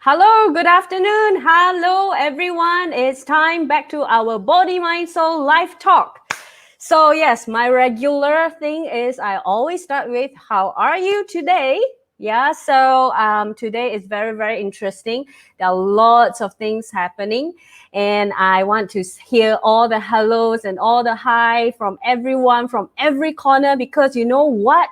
Hello, good afternoon. Hello, everyone. It's time back to our Body, Mind, Soul live talk. So, yes, my regular thing is I always start with how are you today? Yeah, so today is very, very interesting. There are lots of things happening, and I want to hear all the hellos and all the hi from everyone from every corner because you know what?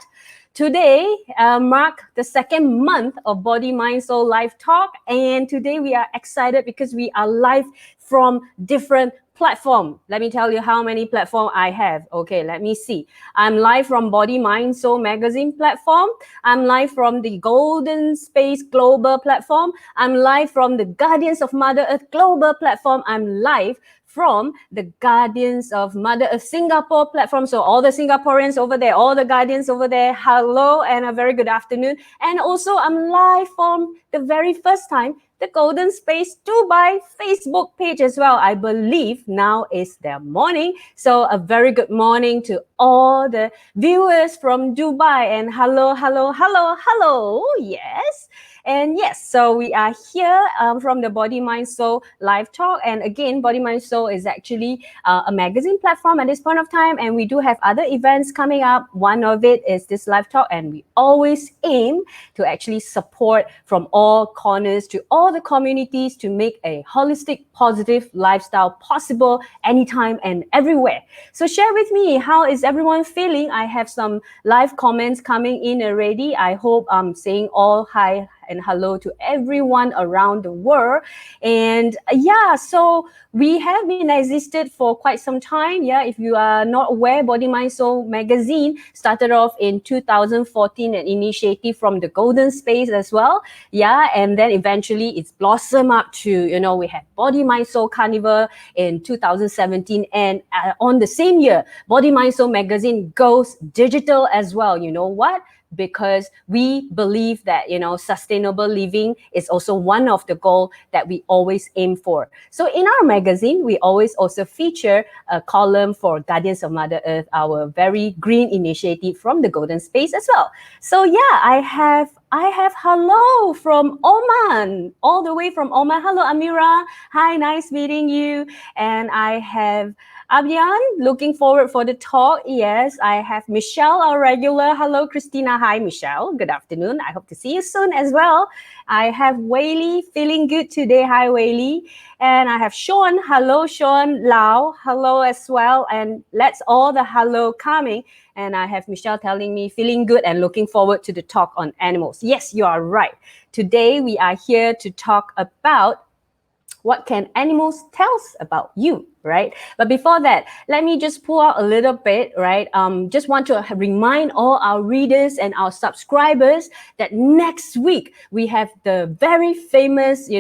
Today mark the second month of Body, Mind, Soul Live Talk. And today we are excited because we are live from different platform. Let me tell you how many platform I have. Okay, let me see. I'm live from Body, Mind, Soul magazine platform. I'm live from the Golden Space Global platform. I'm live from the Guardians of Mother Earth Global platform. I'm live from the Guardians of Mother Earth Singapore platform. So all the Singaporeans over there, all the Guardians over there, hello and a very good afternoon. And also I'm live from the very first time, the Golden Space Dubai Facebook page as well. I believe now is their morning. So a very good morning to all the viewers from Dubai and hello, hello, hello, hello. Yes. And yes, so we are here from the Body, Mind, Soul live talk. And again, Body, Mind, Soul is actually a magazine platform at this point of time. And we do have other events coming up. One of it is this live talk. And we always aim to actually support from all corners to all the communities to make a holistic, positive lifestyle possible anytime and everywhere. So share with me, how is everyone feeling? I have some live comments coming in already. I hope I'm saying all hi and hello to everyone around the world. And yeah, so we have been existed for quite some time. Yeah, if you are not aware, Body, Mind, Soul magazine started off in 2014, an initiative from the Golden Space as well. Yeah, and then eventually it's blossomed up to, we have Body, Mind, Soul Carnival in 2017. And on the same year, Body, Mind, Soul magazine goes digital as well. You know what? Because we believe that sustainable living is also one of the goals that we always aim for. So in our magazine, we always also feature a column for Guardians of Mother Earth, our very green initiative from the Golden Space as well. So yeah, I have hello from Oman, all the way from Oman. Hello, Amira. Hi, nice meeting you. And I have Abyan, looking forward for the talk. Yes, I have Michelle, our regular. Hello, Christina. Hi, Michelle. Good afternoon. I hope to see you soon as well. I have Whaley, feeling good today. Hi, Whaley. And I have Sean. Hello, Sean. Lau. Hello as well. And let's all the hello coming. And I have Michelle telling me, feeling good and looking forward to the talk on animals. Yes, you are right. Today, we are here to talk about what can animals tell us about you, right? But before that, let me just pull out a little bit, right? Just want to remind all our readers and our subscribers that next week we have the very famous,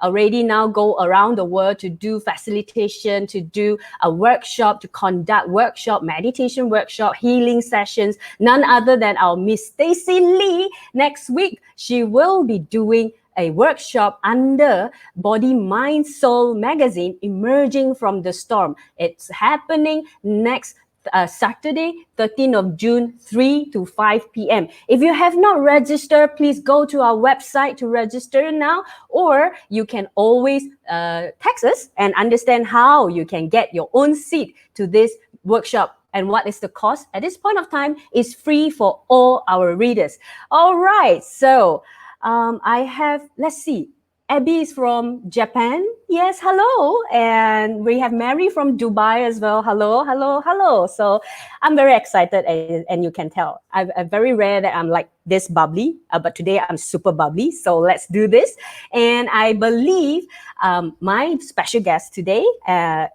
already now go around the world to do facilitation, to do a workshop, to conduct workshop, meditation workshop, healing sessions. None other than our Miss Stacy Lee. Next week, she will be doing a workshop under Body, Mind, Soul magazine, Emerging from the Storm. It's happening next Saturday, 13th of June, 3 to 5 p.m. If you have not registered, please go to our website to register now, or you can always text us and understand how you can get your own seat to this workshop. And what is the cost? At this point of time, it's free for all our readers. All right, so I have, let's see, Abby is from Japan. Yes, hello. And we have Mary from Dubai as well. Hello, hello, hello. So I'm very excited, and you can tell. I'm very rare that I'm like this bubbly, but today I'm super bubbly. So let's do this. And I believe my special guest today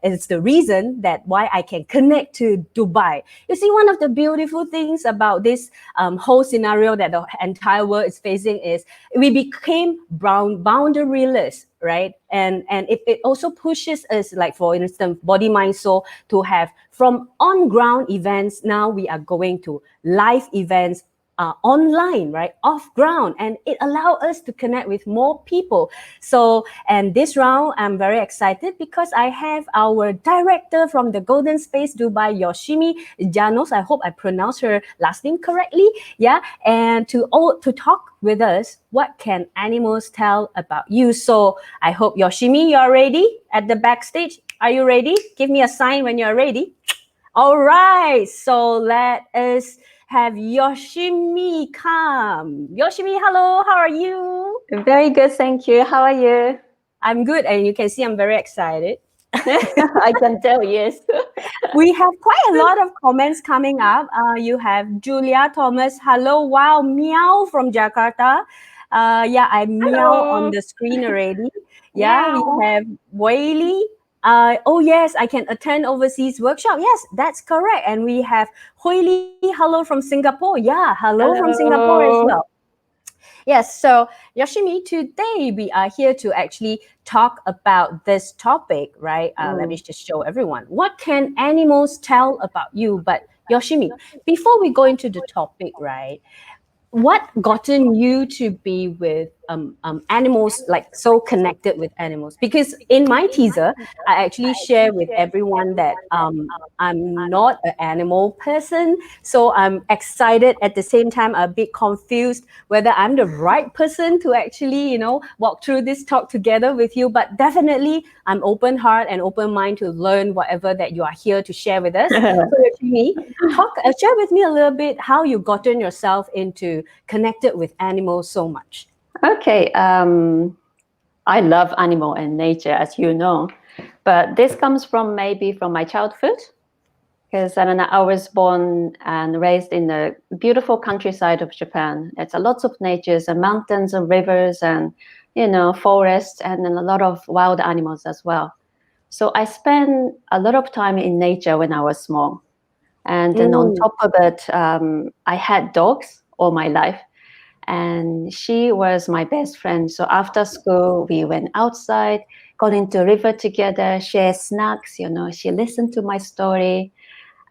is the reason that why I can connect to Dubai. You see, one of the beautiful things about this whole scenario that the entire world is facing is we became boundaryless, right? And it also pushes us, like for instance, Body, Mind, Soul, to have from on-ground events, now we are going to live events online, right, off ground, and it allows us to connect with more people. So, and this round, I'm very excited because I have our director from the Golden Space Dubai, Yoshimi Janus. I hope I pronounced her last name correctly. Yeah, and to talk with us, what can animals tell about you? So, I hope Yoshimi, you're ready at the backstage. Are you ready? Give me a sign when you're ready. All right, so let us have Yoshimi come. Yoshimi, hello, how are you? Very good, thank you. How are you? I'm good, and you can see I'm very excited. I can tell, yes. We have quite a lot of comments coming up. You have Julia Thomas, hello, wow, meow from Jakarta. Yeah, I meow on Hello. the screen already. Yeah, we Meow. have Whaley. Oh yes, I can attend overseas workshop. Yes, that's correct. And we have Hui Li, hello from Singapore. Yeah, hello from Singapore as well. Hello. Yes, so Yoshimi, today we are here to actually talk about this topic, right? Let me Mm. just show everyone. What can animals tell about you? But Yoshimi, before we go into the topic, right? What gotten you to be with animals, like so connected with animals? Because in my teaser I actually share with everyone that I'm not an animal person, so I'm excited at the same time a bit confused whether I'm the right person to actually walk through this talk together with you. But definitely I'm open heart and open mind to learn whatever that you are here to share with us. So actually share with me a little bit how you gotten yourself into connected with animals so much. Okay. I love animal and nature, as you know, but this comes from maybe from my childhood, because I was born and raised in the beautiful countryside of Japan. It's a lots of natures and mountains and rivers and forests and then a lot of wild animals as well. So I spent a lot of time in nature when I was small. And then on Mm. top of it, I had dogs all my life. And she was my best friend. So after school, we went outside, got into river together, share snacks. She listened to my story.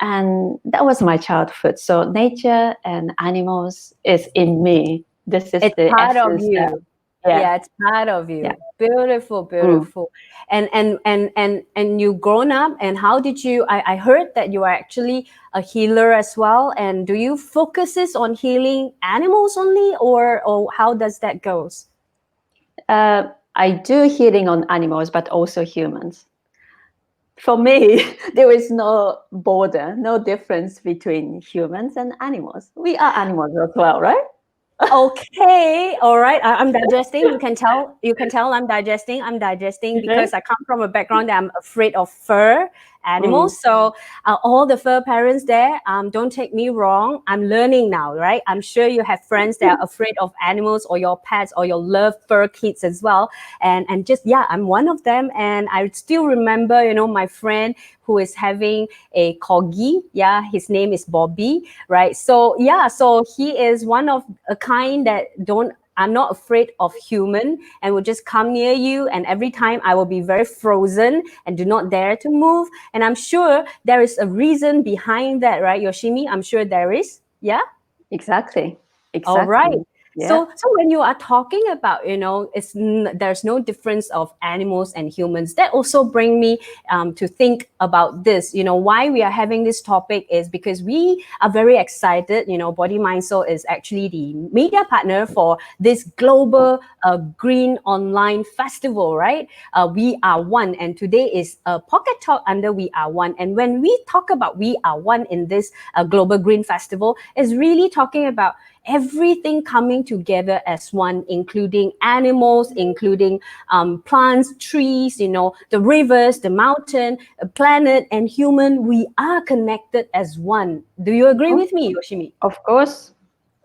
And that was my childhood. So nature and animals is in me. This is It's the part of essence that, you. yeah, Yeah, it's part of yeah. you. Beautiful, Mm. beautiful. And you grown up, and how did you I heard that you are actually a healer as well. And do you focuses on healing animals only, or how does that goes? I do healing on animals, but also humans. For me, there is no border, no difference between humans and animals. We are animals as well, right? Okay, all right. I'm digesting. You can tell I'm digesting. I'm digesting Yeah. because I come from a background that I'm afraid of fur Mm. animals. So all the fur parents there, don't take me wrong. I'm learning now, right? I'm sure you have friends that are afraid of animals or your pets or your love fur kids as well. And just yeah, I'm one of them. And I still remember, my friend who is having a corgi. Yeah, his name is Bobby, right? So yeah, so he is one of a kind that don't I'm not afraid of human and will just come near you, and every time I will be very frozen and do not dare to move. And I'm sure there is a reason behind that, right, Yoshimi? I'm sure there is. Yeah. Exactly. All right. Exactly. Yeah. So when you are talking about, there's no difference of animals and humans. That also bring me to think about this. Why we are having this topic is because we are very excited. Body Mind Soul is actually the media partner for this global green online festival, right? We are one, and today is a pocket talk under We Are One. And when we talk about We Are One in this global green festival, is really talking about everything coming together as one, including animals, including plants, trees, the rivers, the mountain, planet, and human. We are connected as one. Do you agree Mhm. with me, Yoshimi? Of course.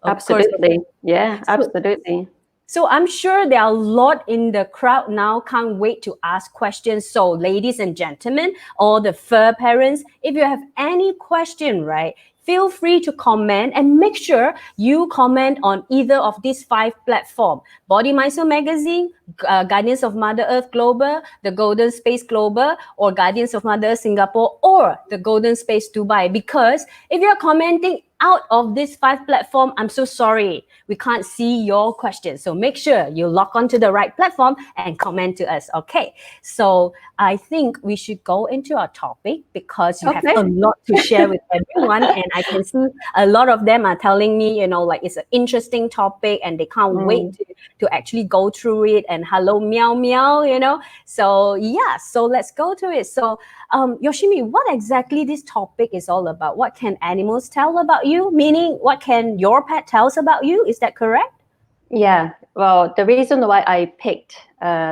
Of course. Absolutely. Yeah, So, absolutely. so I'm sure there are a lot in the crowd now. Can't wait to ask questions. So, ladies and gentlemen, all the fur parents, if you have any question, right, feel free to comment, and make sure you comment on either of these 5 platforms: Body Mindset Magazine, Guardians of Mother Earth Global, the Golden Space Global, or Guardians of Mother Earth Singapore, or the Golden Space Dubai. Because if you're commenting out of these 5 platforms, I'm so sorry, we can't see your questions. So make sure you log on to the right platform and comment to us. Okay. So I think we should go into our topic because you have a lot to share with everyone. And I can see a lot of them are telling me, like it's an interesting topic and they can't wait to actually go through it. And hello, meow, meow. So yeah, so let's go to it. So Yoshimi, what exactly this topic is all about? What can animals tell about you? Meaning, what can your pet tell us about you? Is that correct? Yeah. Well, the reason why I picked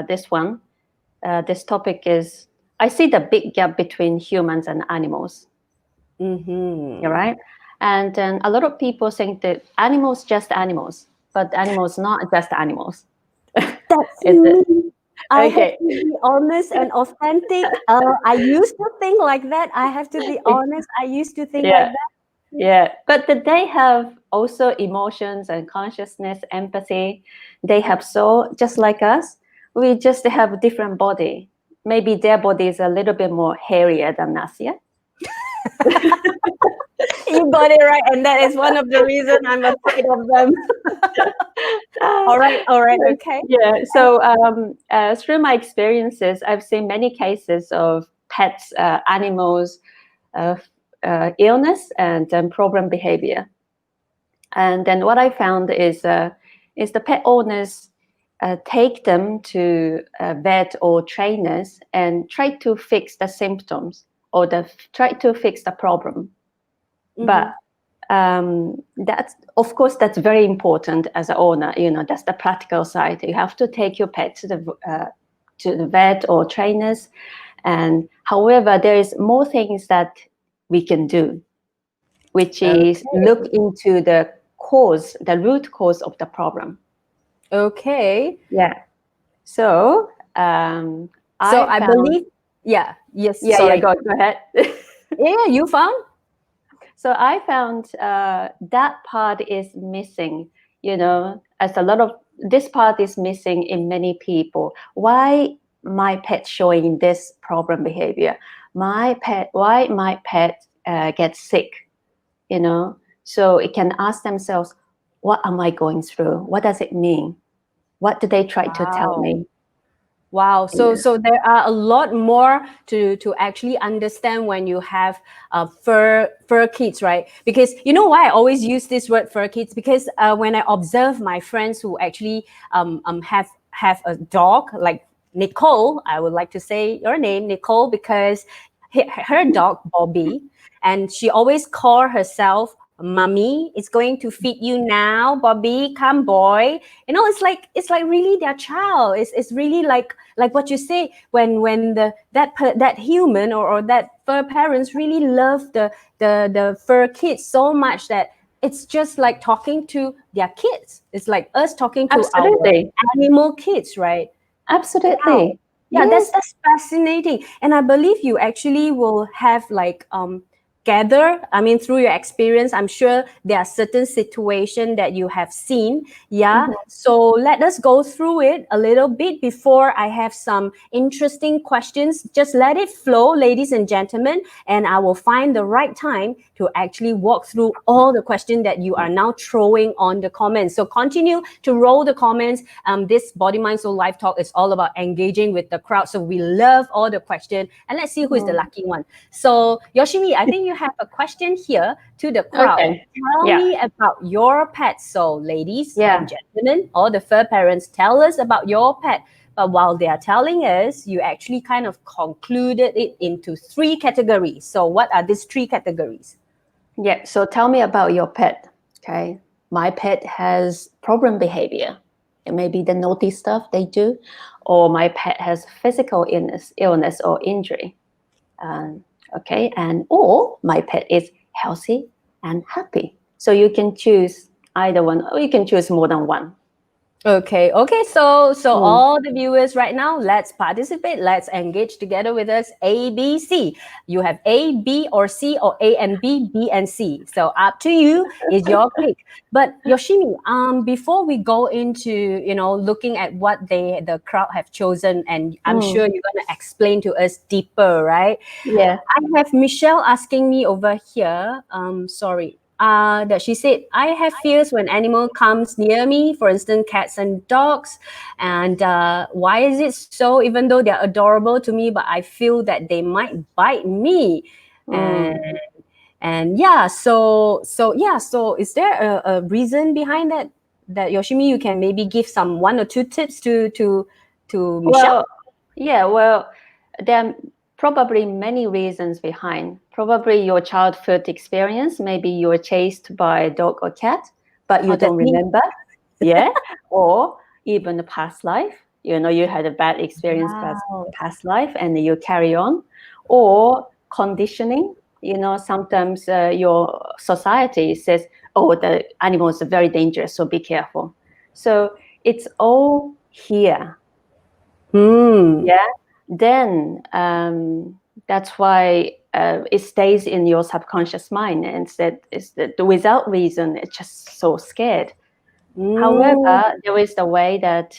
this one, this topic is I see the big gap between humans and animals. Mm-hmm. Right? And then a lot of people think that animals just animals, but animals not just animals. That's Is it? me. I have Okay. to be honest and authentic. I used to think like that. I have to be honest. I used to think like Yeah. that. Yeah. But they have also emotions and consciousness, empathy. They have soul just like us. We just have a different body. Maybe their body is a little bit more hairier than us, yeah? You got it right. And that is one of the reasons I'm afraid of them. All right. Okay. Yeah. So through my experiences, I've seen many cases of pets, animals, illness and problem behavior. And then what I found is the pet owners take them to a vet or trainers and try to fix the symptoms or try to fix the problem. But that's, of course, that's very important as an owner. That's the practical side. You have to take your pet to the vet or trainers. And however, there is more things that we can do, which is look into the root cause of the problem. Okay. Yeah. So I believe, yeah, yes, Yeah, sorry. go ahead. Yeah, you found? So I found that part is missing, as a lot of this part is missing in many people. Why my pet showing this problem behavior? Why my pet gets sick? So it can ask themselves, what am I going through? What does it mean? What do they try to tell me? Wow. So there are a lot more to actually understand when you have fur kids, right? Because you know why I always use this word fur kids? Because when I observe my friends who actually have a dog like Nicole, I would like to say your name, Nicole, because her dog Bobby, and she always call herself Mommy. It's going to feed you now, Bobby. Come, boy. It's like really their child. It's really like what you say when that human or that fur parents really love the fur kids so much that it's just like talking to their kids. It's like us talking to Absolutely. our animal kids, right? Absolutely. Wow. Yeah, Yes. that's fascinating. And I believe you actually will have like through your experience, I'm sure there are certain situations that you have seen. Yeah. So let us go through it a little bit before I have some interesting questions. Just let it flow, ladies and gentlemen, and I will find the right time to actually walk through all the questions that you are now throwing on the comments. So continue to roll the comments. This Body Mind Soul Live Talk is all about engaging with the crowd. So we love all the questions, and let's see who is the lucky one. So Yoshimi, I think you have a question here to the crowd. Okay. Tell me about your pet. So ladies and gentlemen, all the fur parents, tell us about your pet. But while they are telling us, you actually kind of concluded it into 3 categories. So what are these 3 categories? Yeah. So tell me about your pet. Okay. My pet has problem behavior. It may be the naughty stuff they do, or my pet has physical illness or injury. Okay. Or my pet is healthy and happy. So you can choose either one, or you can choose more than one. Okay, okay. So Mm. all the viewers right now, let's participate. Let's engage together with us. A, B, C. You have A, B, or C, or A and B, B and C. So up to you. Is your pick. But Yoshimi, before we go into looking at what the crowd have chosen, and I'm Mm. sure you're gonna explain to us deeper, right? Yeah. I have Michelle asking me over here. Sorry. That she said, I have fears when animal comes near me, for instance, cats and dogs. And why is it so? Even though they're adorable to me, but I feel that they might bite me. And Mm. yeah, so is there a reason behind that? That Yoshimi, you can maybe give some one or two tips to Michelle. Well, yeah, well, there are probably many reasons behind. Probably your childhood experience. Maybe you were chased by a dog or cat, but you Oh, don't that's me. remember. Yeah. Or even the past life. You had a bad experience Wow. past life and you carry on. Or conditioning. Sometimes your society says, oh, the animals are very dangerous, so be careful. So it's all here. Hmm. Yeah, then that's why it stays in your subconscious mind, and that without reason it's just so scared. Mm, However, there is a way that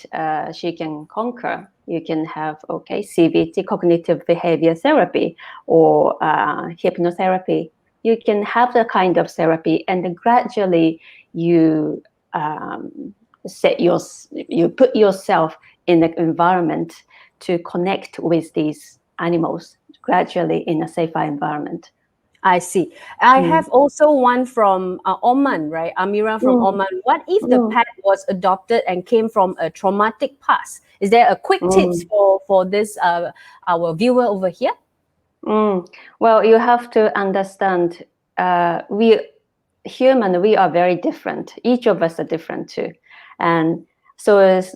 she can conquer. You can have, okay, CBT, cognitive behavior therapy, or hypnotherapy. You can have the kind of therapy, and then gradually you um, you put yourself in the environment to connect with these animals gradually in a safer environment. I see. I Mm. have also one from Oman, right? Amira from Mm. Oman. What if the Mm. pet was adopted and came from a traumatic past? Is there a quick tips Mm. for this our viewer over here? Mm. Well, you have to understand, we are very different. Each of us are different too, and so is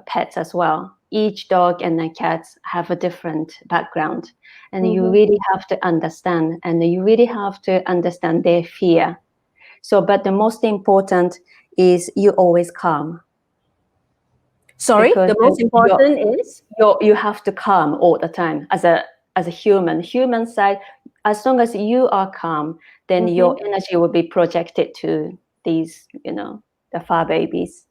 pets as well. Each dog and a cat have a different background, and you Mm-hmm. really have to understand, and you really have to understand their fear. So, but the most important is you always calm, Sorry, because the most important is you have to calm all the time as a human side. As long as you are calm, then your mhm. energy will be projected to these, the fur babies.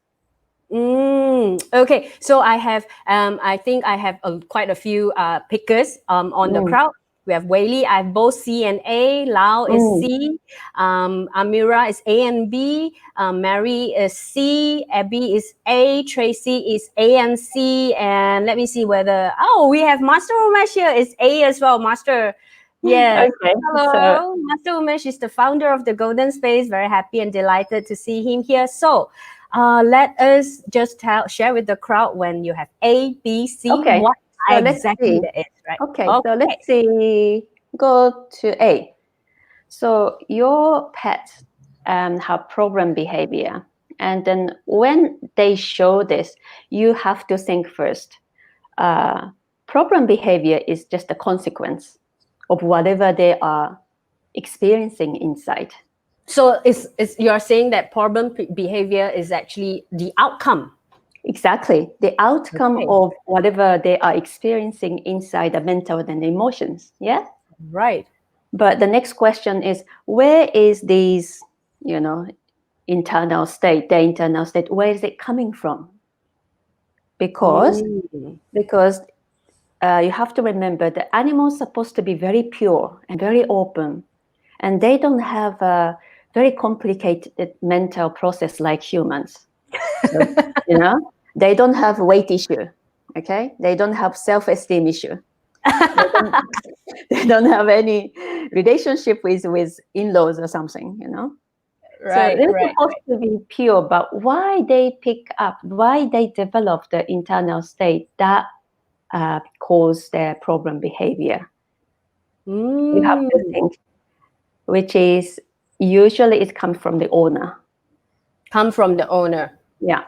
Okay, so I think I have quite a few pickers on the Mm, crowd. We have Whaley, I have both C and A. Lau is mm. C. Amira is A and B. Mary is C. Abby is A. Tracy is A and C. And let me see whether, oh, we have Master Umesh here is A as well. Master, yes. Okay, so Hello, Master Umesh is the founder of the Golden Space. Very happy and delighted to see him here. So, let us just share with the crowd when you have A, B, C, okay, what so let's exactly see. that is, right? Okay, so Okay. let's see. Go to A. So your pets have problem behavior, and then when they show this, you have to think first. Problem behavior is just a consequence of whatever they are experiencing inside. So is you're saying that problem behavior is actually the outcome. Exactly, the outcome Okay. of whatever they are experiencing inside the mental and emotions. Yeah. Right. But the next question is, where is these, you know, the internal state, where is it coming from? Because Mm. because you have to remember the animals supposed to be very pure and very open, and they don't have a very complicated mental process like humans. So they don't have weight issue. Okay, they don't have self-esteem issue. They don't, they don't have any relationship with in-laws or something. So Right, they're right, supposed right. to be pure, but why they develop the internal state that cause their problem behavior? You have to Mm. think, which is usually it comes from the owner. Come from the owner. Yeah.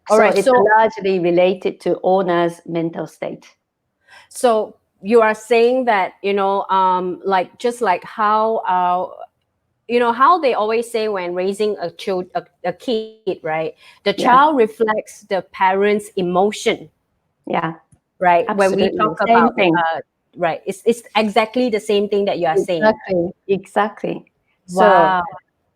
All So right. it's So largely related to owner's mental state. so you are saying that, like just like how you know how they always say when raising a kid, right? The child Yeah, reflects the parent's emotion, yeah, right? When we talk absolutely. Same about thing. right, it's exactly the same thing that you are saying. Exactly, exactly. So Wow.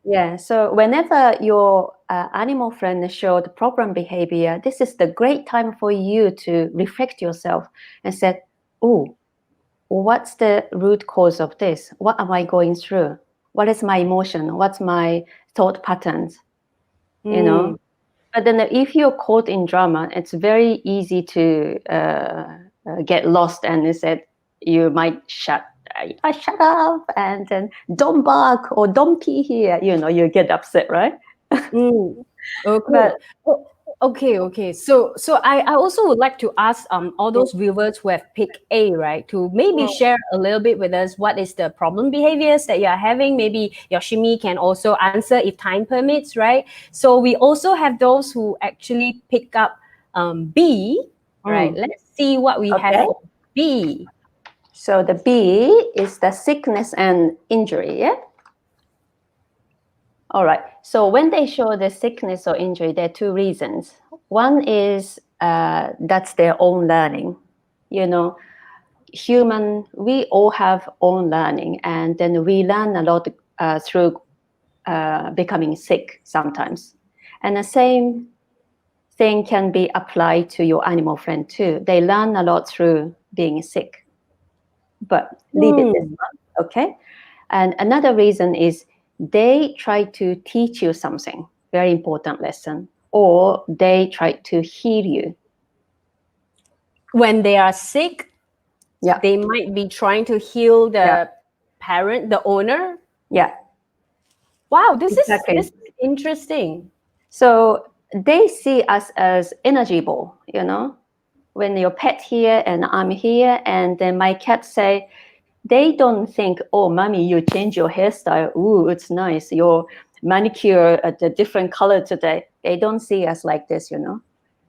yeah, so whenever your animal friend showed problem behavior, this is the great time for you to reflect yourself and say, oh, what's the root cause of this? What am I going through? What is my emotion? What's my thought patterns? You Mm. know? But then if you're caught in drama, it's very easy to get lost and it said you might shut up and then don't bark or don't pee here. You get upset, right? Mm. Okay. But Oh, okay. So I also would like to ask all those viewers who have picked A, right, to maybe mm, share a little bit with us what is the problem behaviors that you are having. Maybe Yoshimi can also answer if time permits, right? So we also have those who actually pick up B, right? mm, Let's see what we have okay. for B. So the B is the sickness and injury. Yeah. All right. So when they show the sickness or injury, there are two reasons. One is that's their own learning. You know, we all have own learning, and then we learn a lot through becoming sick sometimes. And the same thing can be applied to your animal friend too. They learn a lot through being sick. But leave it this Hmm. one, okay? And another reason is they try to teach you something, very important lesson, or they try to heal you. When they are sick, Yeah, they might be trying to heal yeah, the parent, the owner. yeah, Wow, this exactly. is interesting. So they see us as energy ball, when your pet here and I'm here, and then my cat say, they don't think, oh, mommy, you change your hairstyle. Ooh, it's nice. Your manicure at a different color today. They don't see us like this.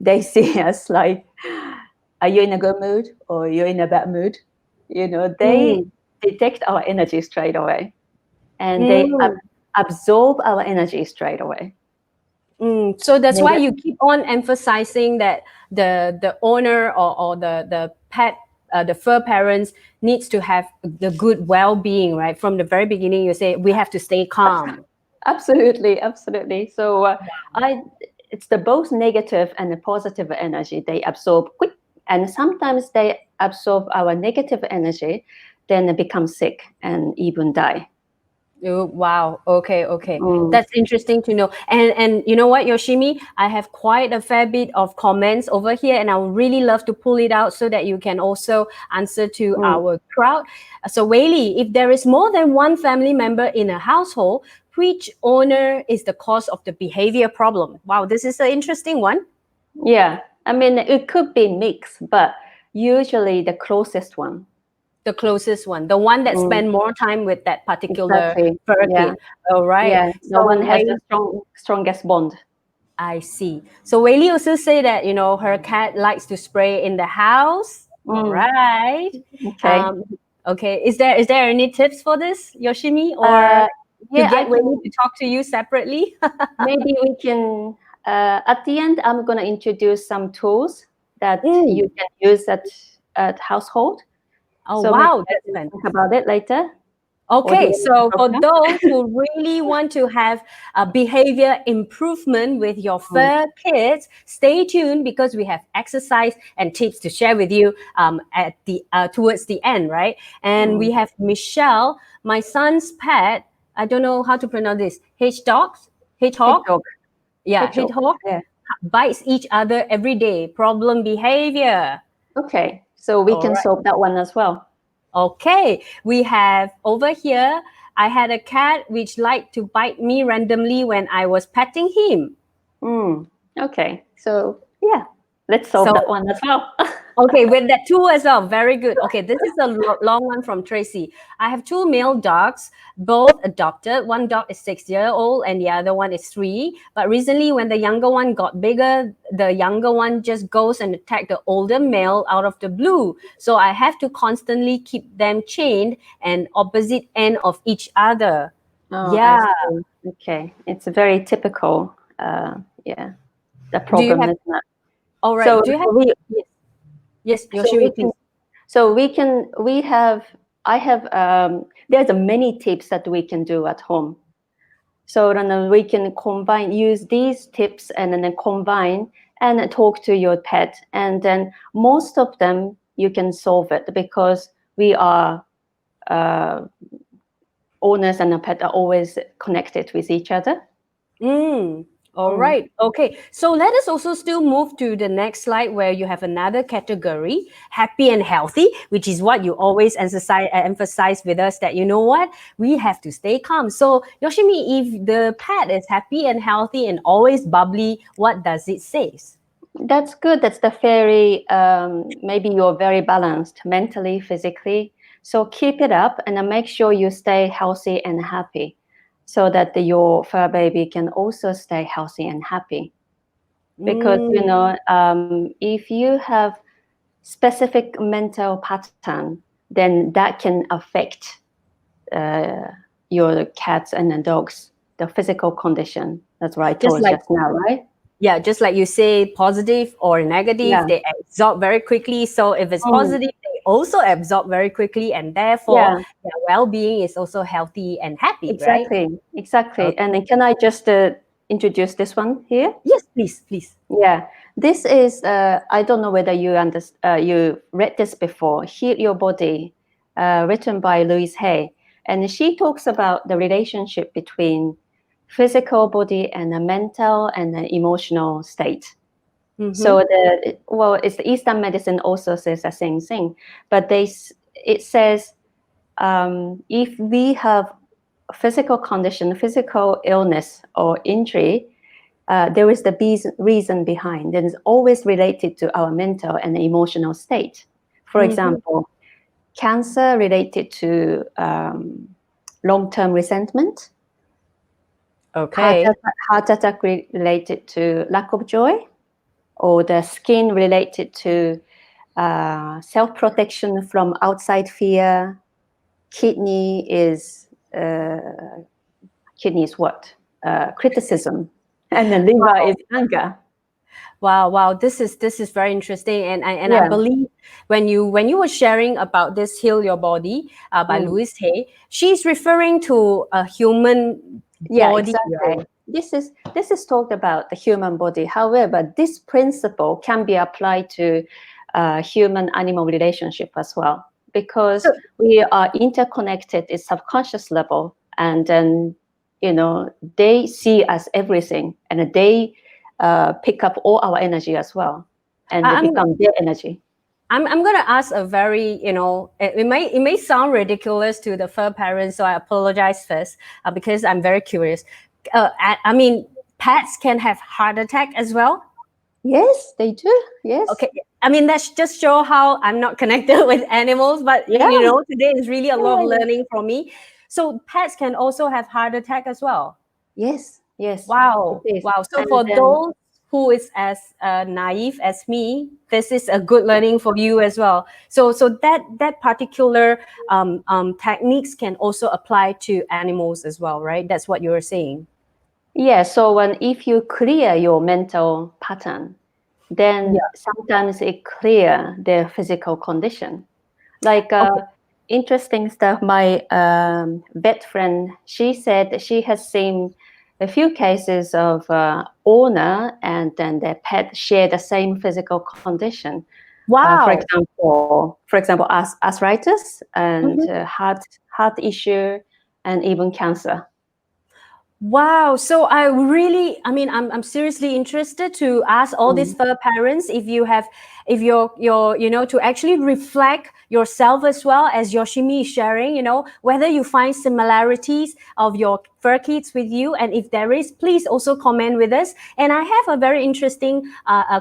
They see us like, are you in a good mood or you're in a bad mood? They Mm, detect our energy straight away and they mm, absorb our energy straight away. So that's why Negative. you keep on emphasizing that the owner or the pet, the fur parents needs to have the good well-being, right? From the very beginning, you say we have to stay calm. Absolutely, absolutely. So I, it's the both negative and the positive energy they absorb quick, and sometimes they absorb our negative energy, then they become sick and even die. Oh, wow. Okay. Mm, That's interesting to know. And you know what, Yoshimi? I have quite a fair bit of comments over here, and I would really love to pull it out so that you can also answer to mm. our crowd. So, Whaley, if there is more than one family member in a household, which owner is the cause of the behavior problem? Wow, this is an interesting one. Yeah, I mean it could be mixed, but usually the closest one. The closest one, the one that Mm, spend more time with that particular exactly. fur Yeah, kid. All right. yeah. The So, one has the Whaley, strongest bond. I see. So Whaley also say that her cat likes to spray in the house. All Mm, right. okay. Um, okay. Is there any tips for this, Yoshimi, or Uh, to yeah, I get Whaley can. to talk to you separately? Maybe we can, at the end, I'm going to introduce some tools that you Mm. can use at household. Oh So maybe wow, I that's can think fantastic. about it later. Or do you Okay, want me to so talk for now? those who really want to have a behavior improvement with your Mm, fur kids, stay tuned because we have exercise and tips to share with you at the towards the end, right? And we mm. have Michelle, my son's pet. I don't know how to pronounce this. Hedgehog, Hedgehog. yeah, Hedgehog. hedgehog Yeah. bites each other every day. Problem behavior. Okay. So we All can right. solve that one as well. Okay, we have over here. I had a cat which liked to bite me randomly when I was petting him. Mm. Okay. So yeah, let's solve that So, one as well. okay, with that two as well. Very good. Okay, this is a long one from Tracy. I have two male dogs, both adopted. One dog is 6 year old and the other one is 3. But recently, when the younger one got bigger, the younger one just goes and attack the older male out of the blue. So I have to constantly keep them chained and opposite end of each other. Oh, I Yeah. see. Okay. It's a very typical, yeah, the Do you problem, have? isn't it? All right. So Do you have? we, Yes. Yes, so we Yoshimi, can, please. we have, I have, there's a many tips that we can do at home. So then we can use these tips and then combine and talk to your pet. And then most of them you can solve it because we are uh, owners and a pet are always connected with each other. Mm. All Mm. right. Okay. So let us also still move to the next slide where you have another category, happy and healthy, which is what you always emphasize with us that you know what, we have to stay calm. So Yoshimi, if the pet is happy and healthy and always bubbly, what does it say? That's good. That's the very, maybe you're very balanced mentally, physically. So keep it up and then make sure you stay healthy and happy so that your fur baby can also stay healthy and happy. Because, Mm. if you have specific mental pattern, then that can affect uh, your cats and the dogs, the physical condition. That's what I Just told like just now, right? Yeah, just like you say, positive or negative, Yeah. they absorb very quickly. So if it's Mm. positive, they also absorb very quickly, and therefore Yeah. their well-being is also healthy and happy, right? Exactly, exactly. And Okay. then can I just introduce this one here? Yes, please, please. Yeah, this is. I don't know whether you read this before. Heal Your Body, written by Louise Hay, and she talks about the relationship between physical body and the mental and the emotional state. Mm-hmm. So it's the Eastern medicine also says the same thing, but it says if we have physical condition, physical illness or injury, there is the reason behind. It is always related to our mental and emotional state. For Mm-hmm. example, cancer related to long-term resentment, Okay. heart attack related to lack of joy, or the skin related to self-protection from outside fear. Kidney is uh, kidney is what? Criticism. And the liver is Wow. anger. Wow, wow, this is very interesting, and I Yeah. believe when you were sharing about this Heal Your Body by Mm. Louise Hay, she's referring to a human Yeah, body, exactly. right? This is talked about the human body. However, this principle can be applied to human animal relationship as well because So we are interconnected at subconscious level, and then they see us everything, and they pick up all our energy as well, and they I'm become their energy. I'm gonna ask a very, it may sound ridiculous to the fur parents, so I apologize first because I'm very curious. I mean, pets can have heart attack as well. Yes, they do. Yes. Okay, I mean that's just show how I'm not connected with animals, but Yeah. today is really a Yeah. lot of Yeah. Yeah. learning from me. So pets can also have heart attack as well. Yes. Yes. It Wow, is. wow. So And for then those who is as naive as me, this is a good learning for you as well. So that particular techniques can also apply to animals as well, right? That's what you were saying. yeah, so if you clear your mental pattern, then Yeah. sometimes it clear their physical condition. Like Okay. interesting stuff. My vet friend, she said that she has seen a few cases of owner and then their pet share the same physical condition. Wow. For example, arthritis and Mhm. heart issue and even cancer. Wow. So I mean, I'm seriously interested to ask all these Mm. fur parents if you're, to actually reflect yourself as well as Yoshimi is sharing, whether you find similarities of your fur kids with you. And if there is, please also comment with us. And I have a very interesting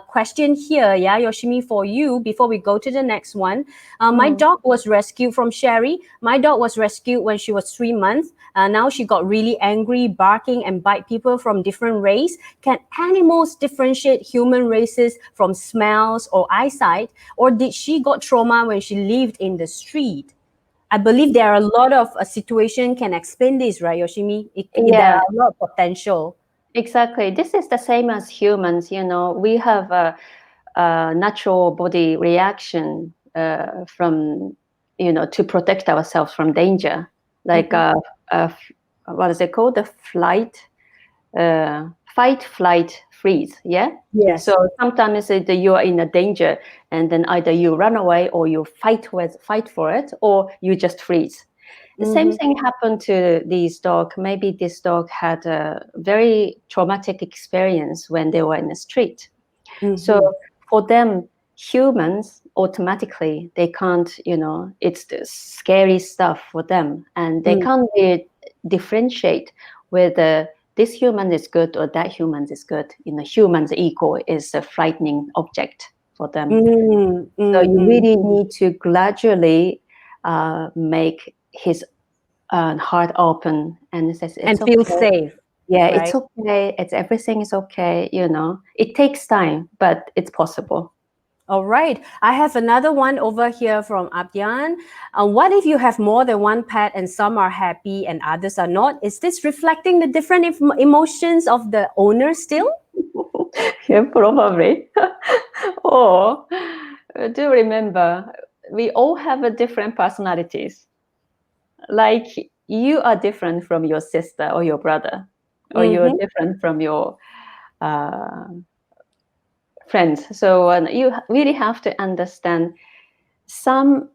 question here, yeah, Yoshimi, for you before we go to the next one. My Mm. dog was rescued from Sherry. My dog was rescued when she was 3 months. Now she got really angry, barking, and bite people from different race. Can animals differentiate human races from smells or eyesight? Or did she got trauma when she lived in the street? I believe there are a lot of situation can explain this, right, Yoshimi? There Yeah, are a lot of potential. exactly. This is the same as humans. We have a natural body reaction from, to protect ourselves from danger, like uh, what is it called? The fight, flight, freeze. Yeah. Yes. So sometimes you are in a danger, and then either you run away or you fight for it, or you just freeze. The same thing happened to these dog. Maybe this dog had a very traumatic experience when they were in the street. So for them, humans automatically they can't, it's the scary stuff for them, and they can't really differentiate whether this human is good or that human is good. Humans ego is a frightening object for them. So you really need to gradually make his heart open and says And it's feel okay. safe, Yeah, right? it's okay. Everything is okay. It takes time, but it's possible. All right. I have another one over here from Abyan. What if you have more than one pet and some are happy and others are not? Is this reflecting the different emotions of the owner still? Yeah, probably. Or do remember, we all have a different personalities. Like you are different from your sister or your brother, or you're Mm-hmm. different from your uh, friends. So you really have to understand some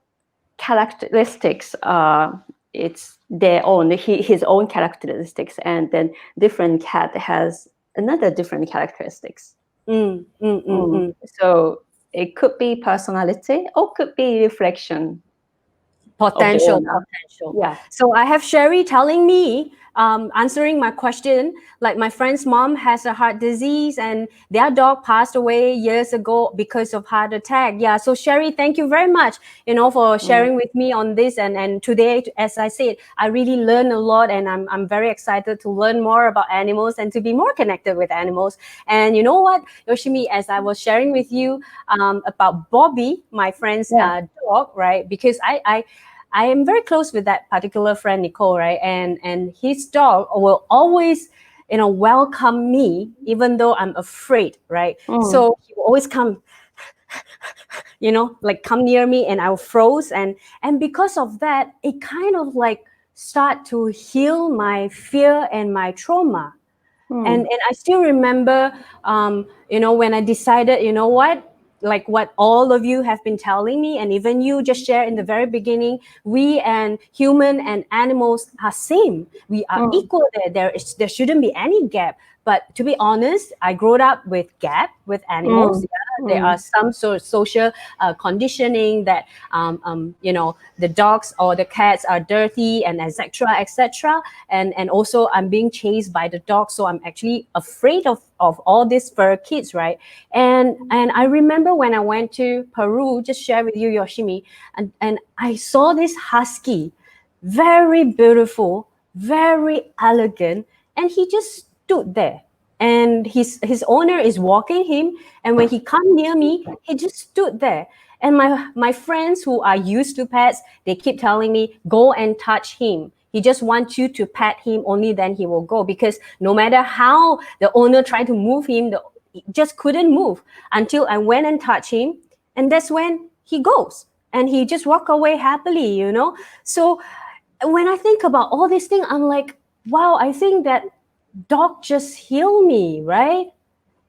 characteristics are it's their own his own characteristics, and then different cat has another different characteristics. Mm, mm, mm, Mm. mm. So it could be personality or could be reflection of the owner. Potential. Yeah. So I have Sherry telling me, answering my question, like my friend's mom has a heart disease and their dog passed away years ago because of heart attack. Yeah. So Sherry, thank you very much, for Mm. sharing with me on this. And today, as I said, I really learned a lot, and I'm very excited to learn more about animals and to be more connected with animals. And you know what, Yoshimi, as I was sharing with you about Bobby, my friend's Yeah. dog, right? Because I am very close with that particular friend, Nicole, right? And his dog will always, welcome me, even though I'm afraid, right? Mm. So he will always come, like come near me, and I'll froze. And because of that, it kind of like start to heal my fear and my trauma. And Mm. I still remember, when I decided, you know what, like what all of you have been telling me, and even you just shared in the very beginning, we and human and animals are same. We are Mm. equal there. There shouldn't be any gap. But to be honest, I grew up with gap with animals. Mm. Yeah, there are Mm. some sort of social conditioning that the dogs or the cats are dirty and etc etc. And also I'm being chased by the dog, so I'm actually afraid of all these fur kids, right? And I remember when I went to Peru, just share with you, Yoshimi, and I saw this husky, very beautiful, very elegant, and he just stood there. And his owner is walking him, and when he come near me, he just stood there. And my friends who are used to pets, they keep telling me, go and touch him. He just wants you to pet him, only then he will go. Because no matter how the owner tried to move him, he just couldn't move until I went and touched him. And that's when he goes. And he just walk away happily. So when I think about all these things, I'm like, wow, I think that dog just heal me, right?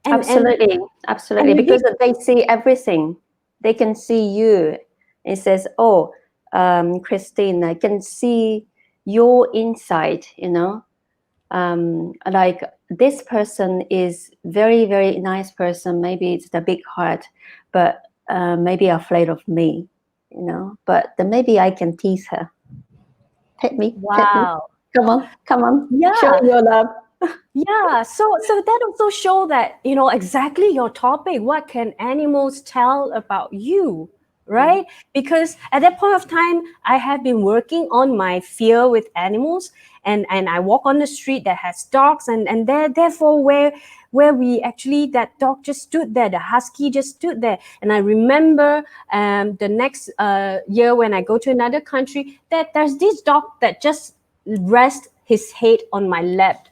And Absolutely. Absolutely. and Because maybe they see everything. They can see you. It says, oh, Christine, I can see your inside, like this person is very, very nice person. Maybe it's the big heart, but maybe afraid of me, but then maybe I can tease her. Pet me, pet me. wow. Come on, show Yeah. me your love. Yeah, so that also show that, exactly your topic. What can animals tell about you, Mm. right? Because at that point of time, I have been working on my fear with animals, and I walk on the street that has dogs, and therefore where we actually, that dog just stood there, the husky just stood there. And I remember the next year when I go to another country, that there's this dog that just rests his head on my lap,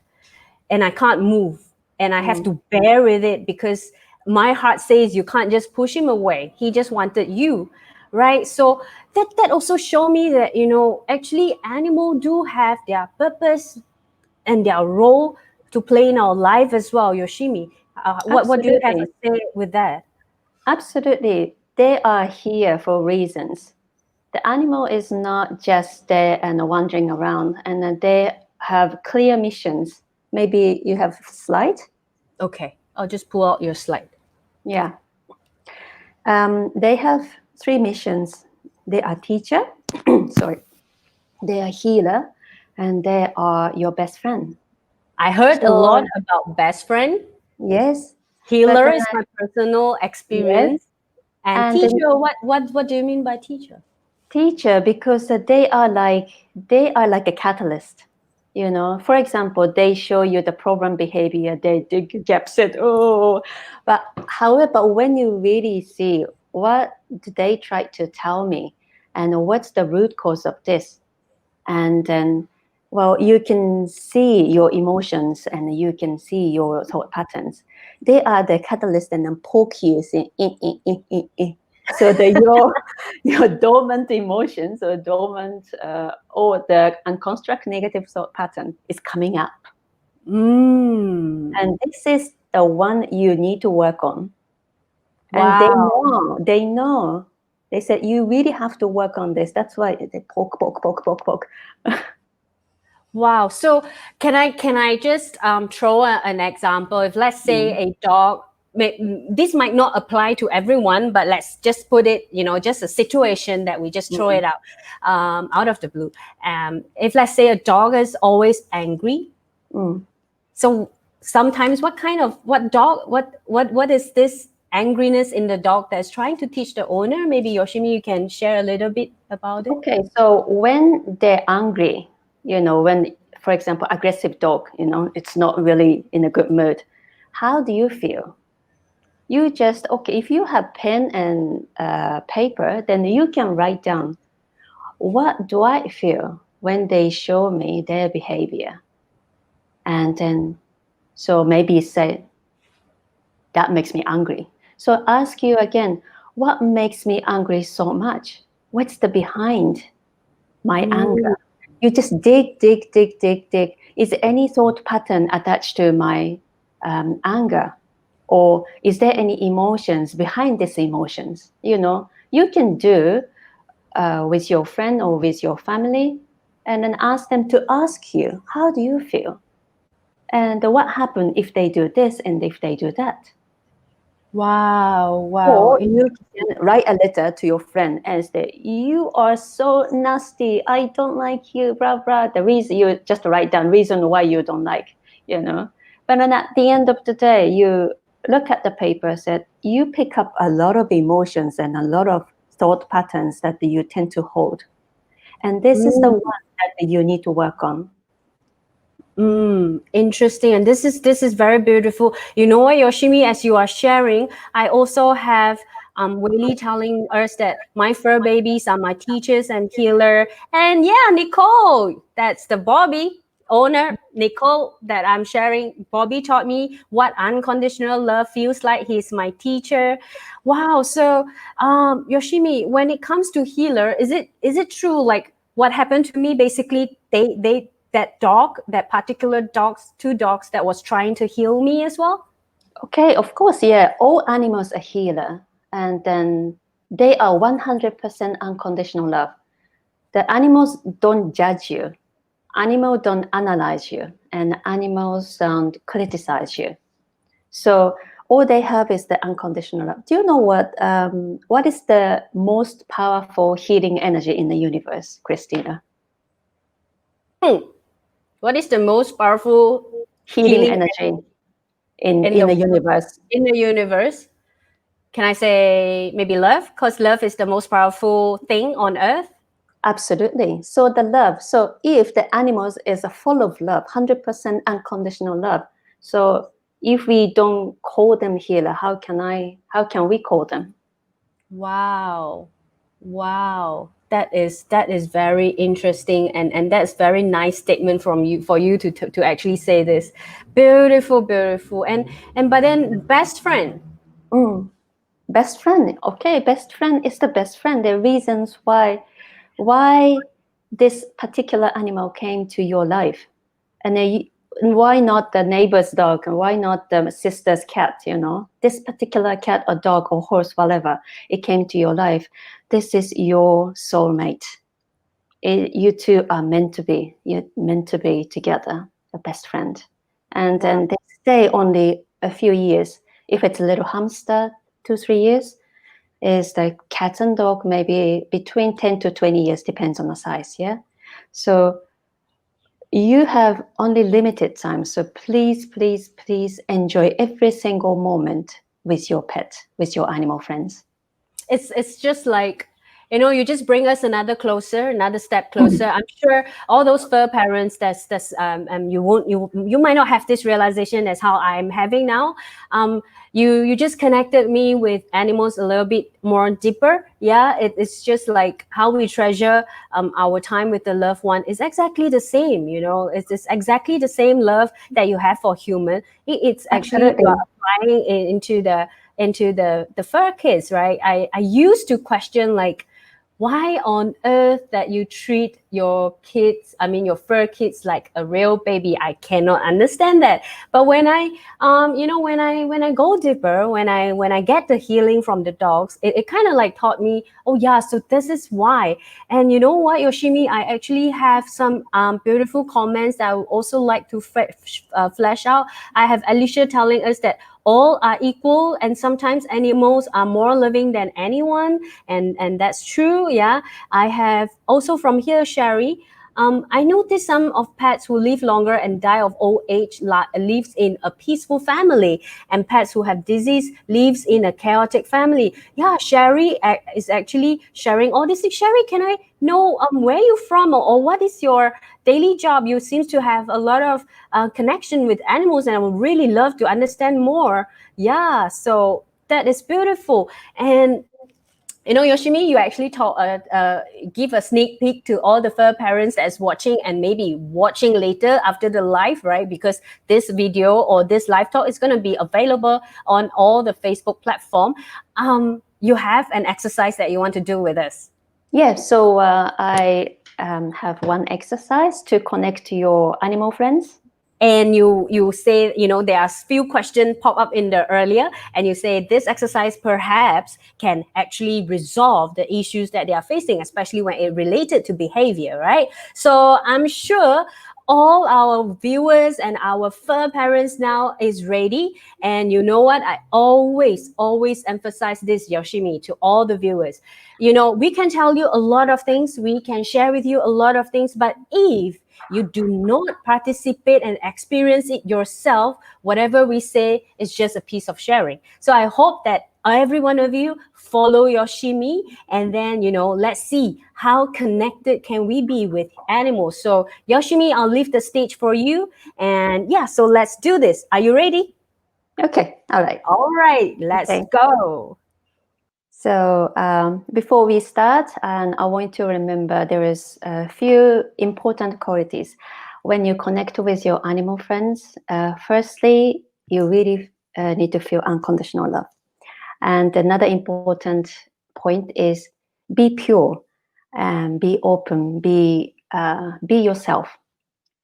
and I can't move, and I have to bear with it, because my heart says you can't just push him away. He just wanted you, right? So that also show me that, you know, actually animals do have their purpose and their role to play in our life as well. Yoshimi, what do you have to Absolutely. say with that? Absolutely. They are here for reasons. The animal is not just there and wandering around, and they have clear missions. Maybe you have slide? Okay, I'll just pull out your slide. Yeah. They have three missions. They are teacher, sorry, they are healer, and they are your best friend. I heard a lot So about best friend. yes, but Healer when is my personal yes, experience. And and then teacher, what do you mean by teacher? teacher, because they are like a catalyst. You know, for example, they show you the problem behavior, they dig gaps it, oh, but however, when you really see what did they try to tell me and what's the root cause of this, and then, well, you can see your emotions and you can see your thought patterns. They are the catalyst and then poke you saying, so the your dormant emotions or dormant or the unconstruct negative thought pattern is coming up, Mm. and this is the one you need to work on. And Wow. they know, they said you really have to work on this. That's why they poke. Wow. So can I just throw an example? If let's say Mm, a dog, this might not apply to everyone, but let's just put it, you know, just a situation that we just throw mm, it out of the blue. If let's say a dog is always angry, mm. so sometimes what is this angriness in the dog that's trying to teach the owner? Maybe Yoshimi, you can share a little bit about it. Okay, so when they're angry, you know, when, for example, aggressive dog, you know, it's not really in a good mood. How do you feel? You just, okay, if you have pen and paper, then you can write down, what do I feel when they show me their behavior? And then, so maybe say, that makes me angry. So ask you again, what makes me angry so much? What's the behind my anger? Mm. You just dig. Is any thought pattern attached to my anger? Or is there any emotions behind these emotions? You know, you can do with your friend or with your family, and then ask them to ask you, how do you feel? And what happens if they do this and if they do that? Wow, wow. Or you can write a letter to your friend and say, you are so nasty. I don't like you, blah, blah. The reason you just write down reason why you don't like, you know. But then at the end of the day, you look at the paper, said you pick up a lot of emotions and a lot of thought patterns that you tend to hold. And this is the Mm, one that you need to work on. interesting. And this is very beautiful. You know what, Yoshimi, as you are sharing, I also have Willie telling us that my fur babies are my teachers and healer. And yeah, Nicole, that's the Bobby owner, Nicole, that I'm sharing. Bobby taught me what unconditional love feels like. He's my teacher. Wow. So Yoshimi, when it comes to healer, is it true, like what happened to me? Basically, they that dog, that particular dogs, two dogs that was trying to heal me as well? Okay, of course, yeah. All animals are healer, and then they are 100% unconditional love. The animals don't judge you. Animals don't analyze you, and animals don't criticize you. So all they have is the unconditional love. Do you know what is the most powerful healing energy in the universe, Christina? What is the most powerful Healing healing energy in in the the universe. in the universe? Can I say maybe love? Because love is the most powerful thing on earth. Absolutely. So the love. So if the animals is full of love, 100% unconditional love. So if we don't call them healer, how can we call them? Wow. Wow. That is very interesting, and that's very nice statement from you, for you to actually say this. Beautiful, beautiful. And but then best friend. Mm. Best friend. Okay, best friend is the best friend. The reasons why this particular animal came to your life, and why not the neighbor's dog, and why not the sister's cat, this particular cat or dog or horse, whatever, it came to your life. This is your soulmate. You two are you're meant to be together, a best friend. And Wow. then they stay only a few years. If it's a little hamster, 2-3 years, is the cat and dog maybe between 10 to 20 years, depends on the size. Yeah. So you have only limited time. So please, please, please enjoy every single moment with your pet, with your animal friends. It's just like, you just bring us another step closer. I'm sure all those fur parents, that's you might not have this realization as how I'm having now. You just connected me with animals a little bit more deeper. Yeah, it's just like how we treasure our time with the loved one is exactly the same. It's exactly the same love that you have for human. It's actually you are Absolutely. applying it into the fur kids, right? I used to question, like, why on earth that you treat your kids, I mean your fur kids, like a real baby. I cannot understand that. But when I go deeper, when I get the healing from the dogs, it kind of like taught me, oh yeah, so this is why. And you know what, Yoshimi, I actually have some beautiful comments that I would also like to flesh out. I have Alicia telling us that all are equal, and sometimes animals are more living than anyone, and that's true. Yeah, I have also from here Sherry. I noticed some of pets who live longer and die of old age lives in a peaceful family, and pets who have disease lives in a chaotic family. Yeah, Sherry is actually sharing all these things. Sherry, can I know where you from, or what is your daily job? You seem to have a lot of connection with animals, and I would really love to understand more. Yeah, so that is beautiful. And Yoshimi, you actually give a sneak peek to all the fur parents that's watching and maybe watching later after the live, right? Because this video or this live talk is going to be available on all the Facebook platform. You have an exercise that you want to do with us. Yeah, so I have one exercise to connect to your animal friends. And you say, there are few questions pop up in the earlier, and you say this exercise perhaps can actually resolve the issues that they are facing, especially when it related to behavior, right? So I'm sure all our viewers and our fur parents now is ready. And you know what, I always emphasize this, Yoshimi, to all the viewers. We can tell you a lot of things, we can share with you a lot of things, but if you do not participate and experience it yourself, whatever we say is just a piece of sharing. So I hope that every one of you follow Yoshimi, and then let's see how connected can we be with animals. So Yoshimi, I'll leave the stage for you, and yeah, so let's do this. Are you ready? Okay, all right. All right, let's Okay. go. So before we start, and I want to remember there is a few important qualities when you connect with your animal friends. Firstly, you really need to feel unconditional love, and another important point is be pure and be open, be yourself,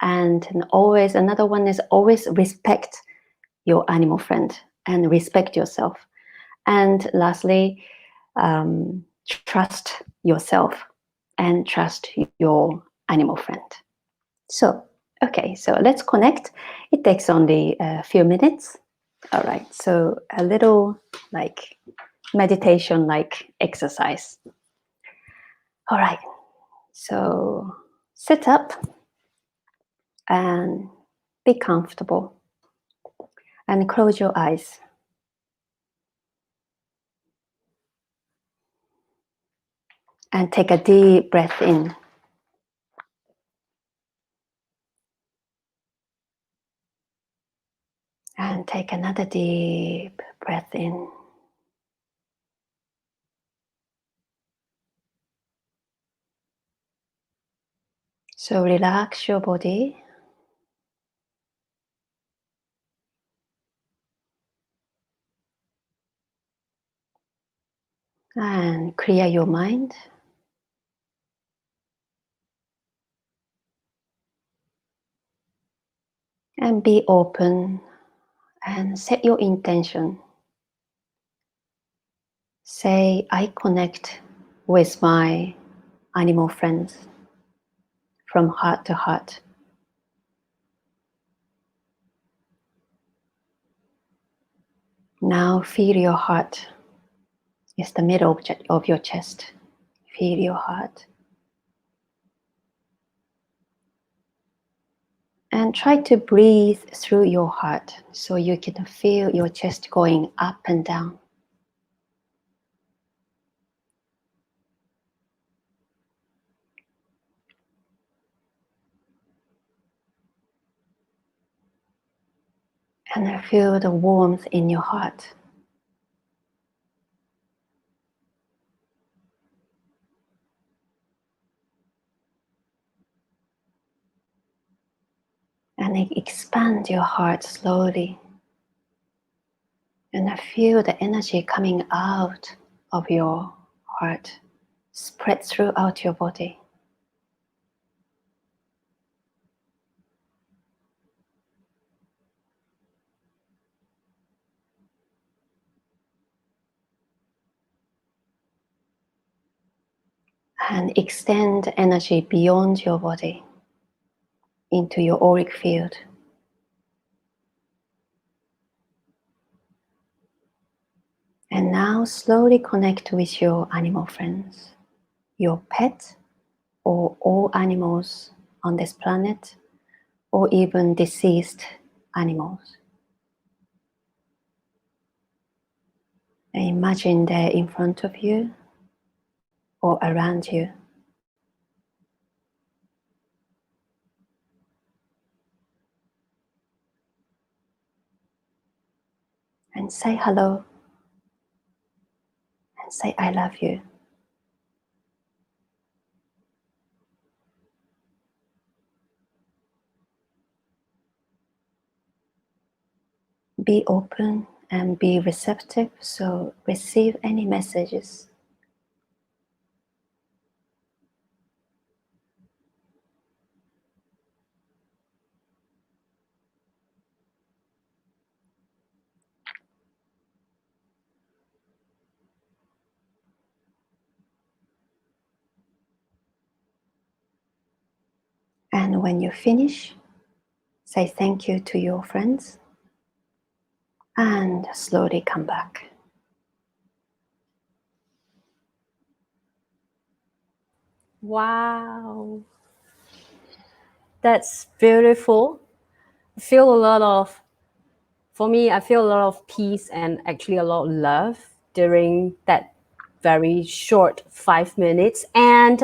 and always another one is always respect your animal friend and respect yourself. And lastly, trust yourself and trust your animal friend. So, okay, so let's connect. It takes only a few minutes. All right, so a little like meditation like exercise. All right, so sit up and be comfortable and close your eyes. And take a deep breath in. And take Take another deep breath in. So relax your body. And clear your mind. And be open and set your intention. Say, I connect with my animal friends from heart to heart. Now feel your heart. It's the middle of your chest. Feel your heart. And try to breathe through your heart so you can feel your chest going up and down. And feel the warmth in your heart. And expand your heart slowly. And feel the energy coming out of your heart, spread throughout your body. And extend energy beyond your body into your auric field. And now slowly connect with your animal friends, your pet, or all animals on this planet, or even deceased animals. And imagine they're in front of you or around you. And say hello. And say, I love you. Be open and be receptive, so receive any messages. And when you finish, say thank you to your friends and slowly come back. Wow, that's beautiful. I feel a lot of, for me, I feel a lot of peace and actually a lot of love during that very short 5 minutes. And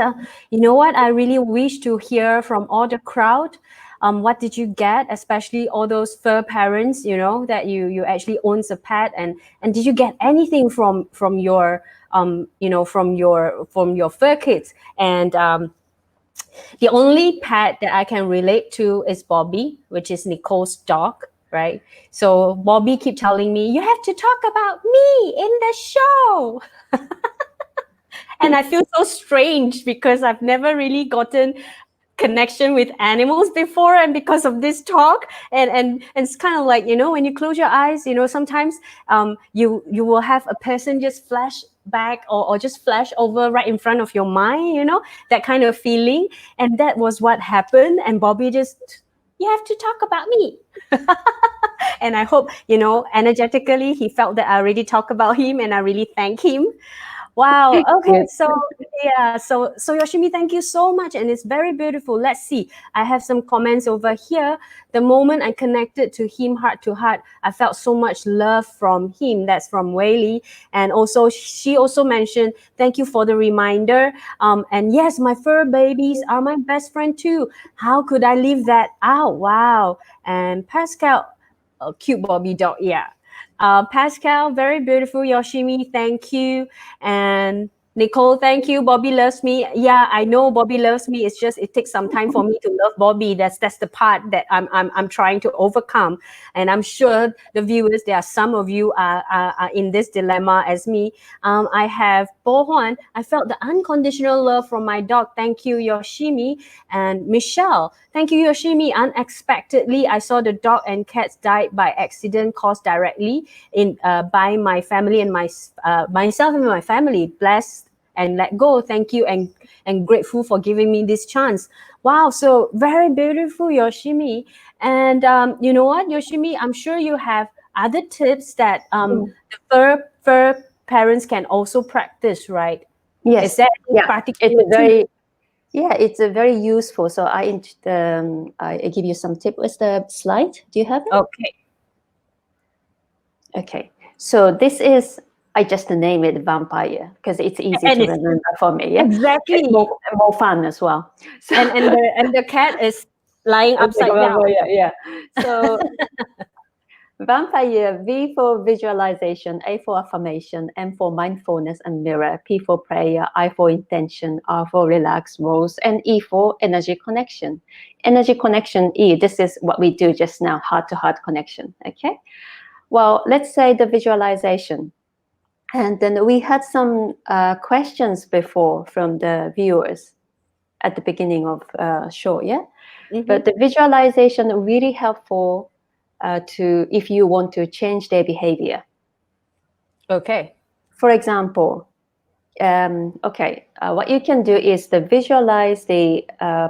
you know what? I really wish to hear from all the crowd. What did you get, especially all those fur parents? You know that you actually owns a pet, and did you get anything from your from your fur kids? And the only pet that I can relate to is Bobby, which is Nicole's dog, right? So Bobby keep telling me, you have to talk about me in the show. And I feel so strange because I've never really gotten connection with animals before, and because of this talk, and it's kind of like, when you close your eyes, sometimes you will have a person just flash back, or just flash over right in front of your mind, that kind of feeling. And that was what happened, and Bobby just, you have to talk about me. And I hope, energetically he felt that I already talked about him, and I really thank him. Wow. Okay. Good. So yeah. So Yoshimi, thank you so much, and it's very beautiful. Let's see. I have some comments over here. The moment I connected to him heart to heart, I felt so much love from him. That's from Whaley, and also she also mentioned, thank you for the reminder. And yes, my fur babies are my best friend too. How could I leave that out? Wow. And Pascal, A cute Bobby dog. Yeah. Pascal, very beautiful. Yoshimi, thank you. And Nicole, thank you. Bobby loves me. Yeah, I know Bobby loves me. It's just it takes some time for me to love Bobby. That's the part that I'm trying to overcome. And I'm sure the viewers, there are some of you are in this dilemma as me. I have Bo Huan. I felt the unconditional love from my dog. Thank you, Yoshimi. And Michelle, thank you, Yoshimi. Unexpectedly, I saw the dog and cats died by accident caused directly in by my family and myself and my family. Blessed and let go. Thank you and grateful for giving me this chance. Wow, so very beautiful, Yoshimi. And you know what, Yoshimi? I'm sure you have other tips that the fur parents can also practice, right? Is Yes, there any yeah, it's particular a tip? very it's a very useful. So I give you some tip. What's the slide? Do you have it? Okay. Okay. So this is I just name it vampire because it's easy And to it's remember for me. Yeah, it's exactly. more fun as well. So And the cat is lying it's like upside down. vampire, yeah. So vampire, V for visualization, A for affirmation, M for mindfulness and mirror, P for prayer, I for intention, R for relax, rose, and E for energy connection. Energy connection, E, this is what we do just now, heart to heart connection. Okay. Well, let's say the visualization. And then we had some questions before from the viewers at the beginning of show, yeah? Mhm. But the visualization really helpful to if you want to change their behavior. Okay. For example, what you can do is to visualize the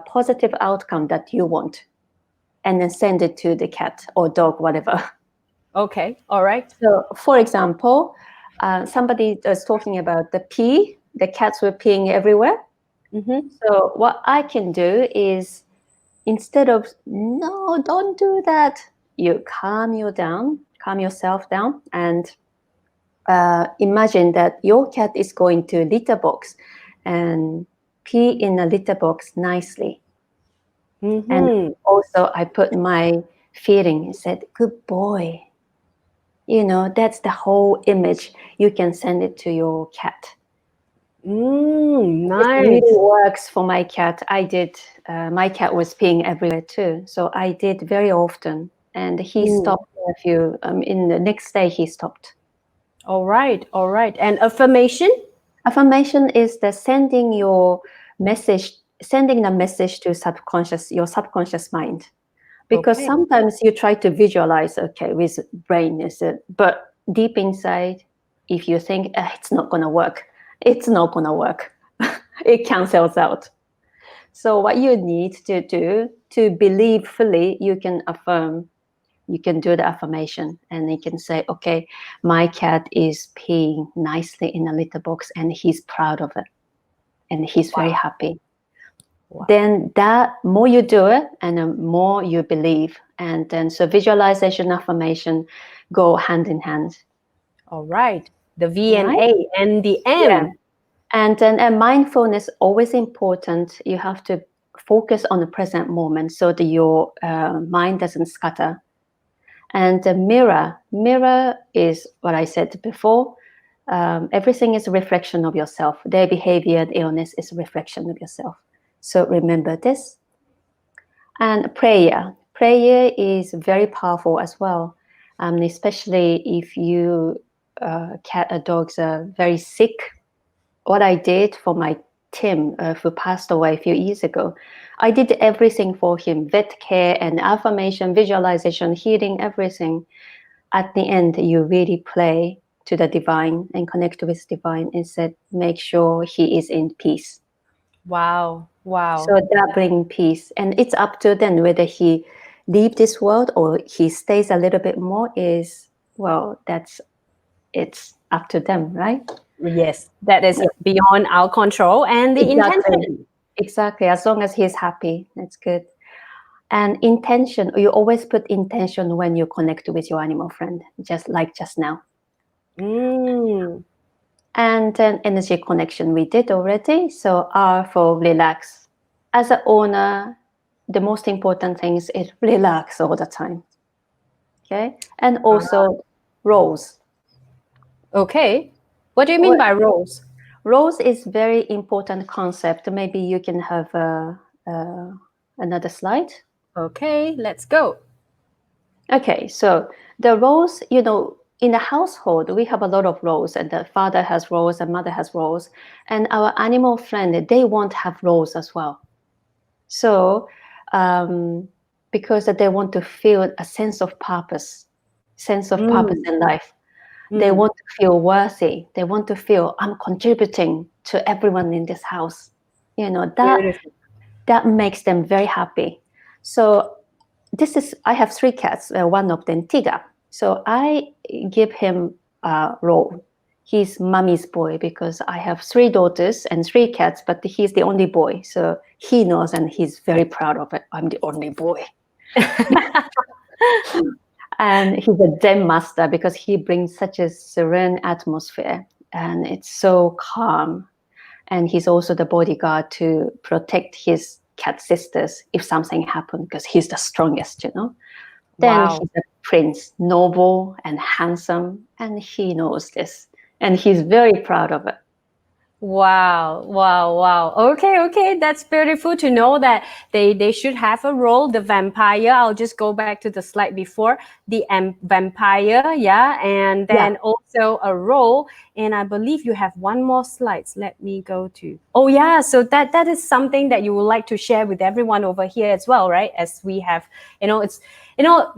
positive outcome that you want, and then send it to the cat or dog, whatever. Okay. All right. So, for example, somebody was talking about the pee. The cats were peeing everywhere. Mm-hmm. So, what I can do is instead of no, don't do that, you calm yourself down, and imagine that your cat is going to litter box and pee in a litter box nicely. And Mm-hmm. also, I put my feeling and said, "Good boy." That's the whole image. You can send it to your cat. This really Nice. works for my cat. I did. My cat was peeing everywhere too, so I did very often, and he Mm. stopped a few. In the next day, he stopped. All right. All right. And affirmation? Affirmation is the sending the message to your subconscious mind. Because Okay. sometimes you try to visualize, okay, with brain is it, but deep inside, if you think it's not gonna work, it's not gonna work. It cancels out. So what you need to do to believe fully, you can affirm, you can do the affirmation, and you can say, okay, my cat is peeing nicely in a litter box and he's proud of it and he's very Wow. happy. Wow. Then that more you do it and the more you believe, and then so visualization, affirmation go hand in hand. All right. The V All and right. A and the Yeah. M. And then mindfulness always important. You have to focus on the present moment so that your mind doesn't scatter. And the mirror is what I said before. Everything is a reflection of yourself. Their behavior and illness is a reflection of yourself. So remember this. And prayer is very powerful as well, especially if you cat or dogs are very sick. What I did for my Tim, who passed away a few years ago, I did everything for him: vet care and affirmation, visualization, healing, everything. At the end, you really pray to the divine and connect with divine and said, make sure he is in peace. Wow. Wow. So that brings peace, and it's up to then whether he leave this world or he stays a little bit more. It's up to them, right? Yes. That is Yeah, beyond our control and the exactly, intention. exactly. As long as he's happy, that's good. And intention, you always put intention when you connect with your animal friend, just like just now. Mm. And then energy connection we did already. So R for relax. As an owner, the most important thing is relax all the time. Okay, and also roles. Okay. What do you mean What by roles? roles is very important concept. Maybe you can have another slide. Okay, let's go. Okay, so the roles, you know, in the household, we have a lot of roles, and the father has roles, and mother has roles, and our animal friend, they want to have roles as well. So, because they want to feel a sense of purpose Mm, in life. They mm, want to feel worthy. They want to feel I'm contributing to everyone in this house. You know, beautiful. that makes them very happy. So I have three cats, one of them Tiga. So I give him a role. He's mommy's boy because I have three daughters and three cats, but he's the only boy. So he knows and he's very proud of it. I'm the only boy. And he's a Zen master because he brings such a serene atmosphere and it's so calm. And he's also the bodyguard to protect his cat sisters if something happened because he's the strongest, you know. Then Wow. he's a prince, noble and handsome, and he knows this. And he's very proud of it. Wow, wow, wow. Okay, okay. That's beautiful to know that they should have a role. The vampire, I'll just go back to the slide before. The vampire, yeah, and Yeah. then also a role. And I believe you have one more slides. Let me go to. Oh yeah, so that is something that you would like to share with everyone over here as well, right? As we have, it's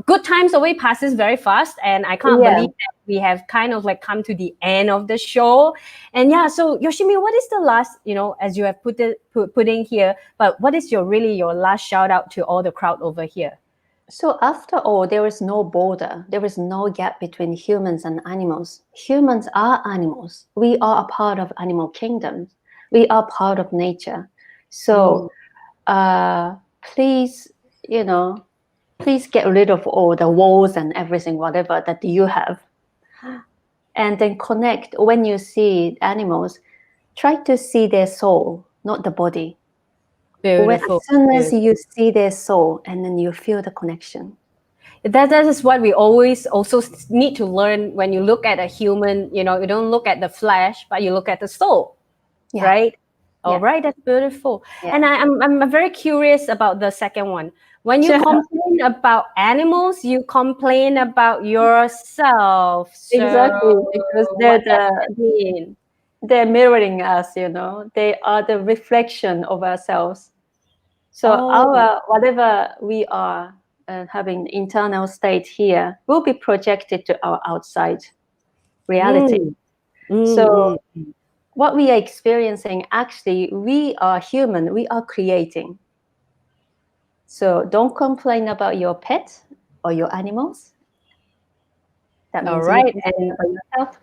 good times always passes very fast, and I can't Yeah. believe that we have kind of like come to the end of the show. And yeah, so Yoshimi, what is the last, as you have putting here, but what is your last shout out to all the crowd over here? So after all, there is no border. There is no gap between humans and animals. Humans are animals. We are a part of animal kingdoms. We are part of nature. Mm, So please, please get rid of all the walls and everything, whatever that you have, and then connect. When you see animals, try to see their soul, not the body. As beautiful, soon as beautiful. you see their soul, and then you feel the connection. That is what we always also need to learn when you look at a human. You don't look at the flesh, but you look at the soul, Yeah, right? All yeah, right, that's beautiful. yeah. And I'm very curious about the second one. When you complain about animals, you complain about yourself. So Exactly, because what does that mean? they're mirroring us. They are the reflection of ourselves. So Oh, our whatever we are having internal state here will be projected to our outside reality. mm, mm, So mm. what we are experiencing, actually, we are human. We are creating. So don't complain about your pet or your animals. That All means you right. complain about yourself.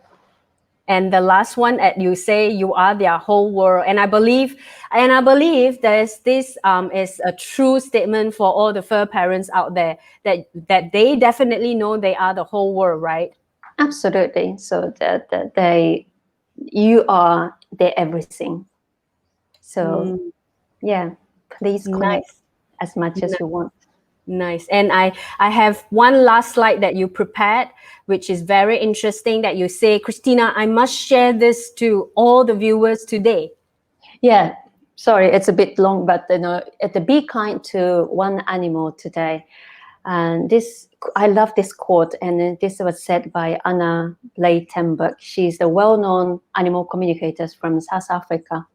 And the last one, you say you are their whole world. And I believe there's this is a true statement for all the fur parents out there, that they definitely know they are the whole world, right? Absolutely. So you are their everything. So Mm, yeah, please connect nice. as much as you want. Nice. And I have one last slide that you prepared, which is very interesting, that you say, Christina, I must share this to all the viewers today. Yeah, sorry, it's a bit long, but be kind to one animal today. And this, I love this quote, and this was said by Anna Blaytenberg. She's a well-known animal communicator from South Africa,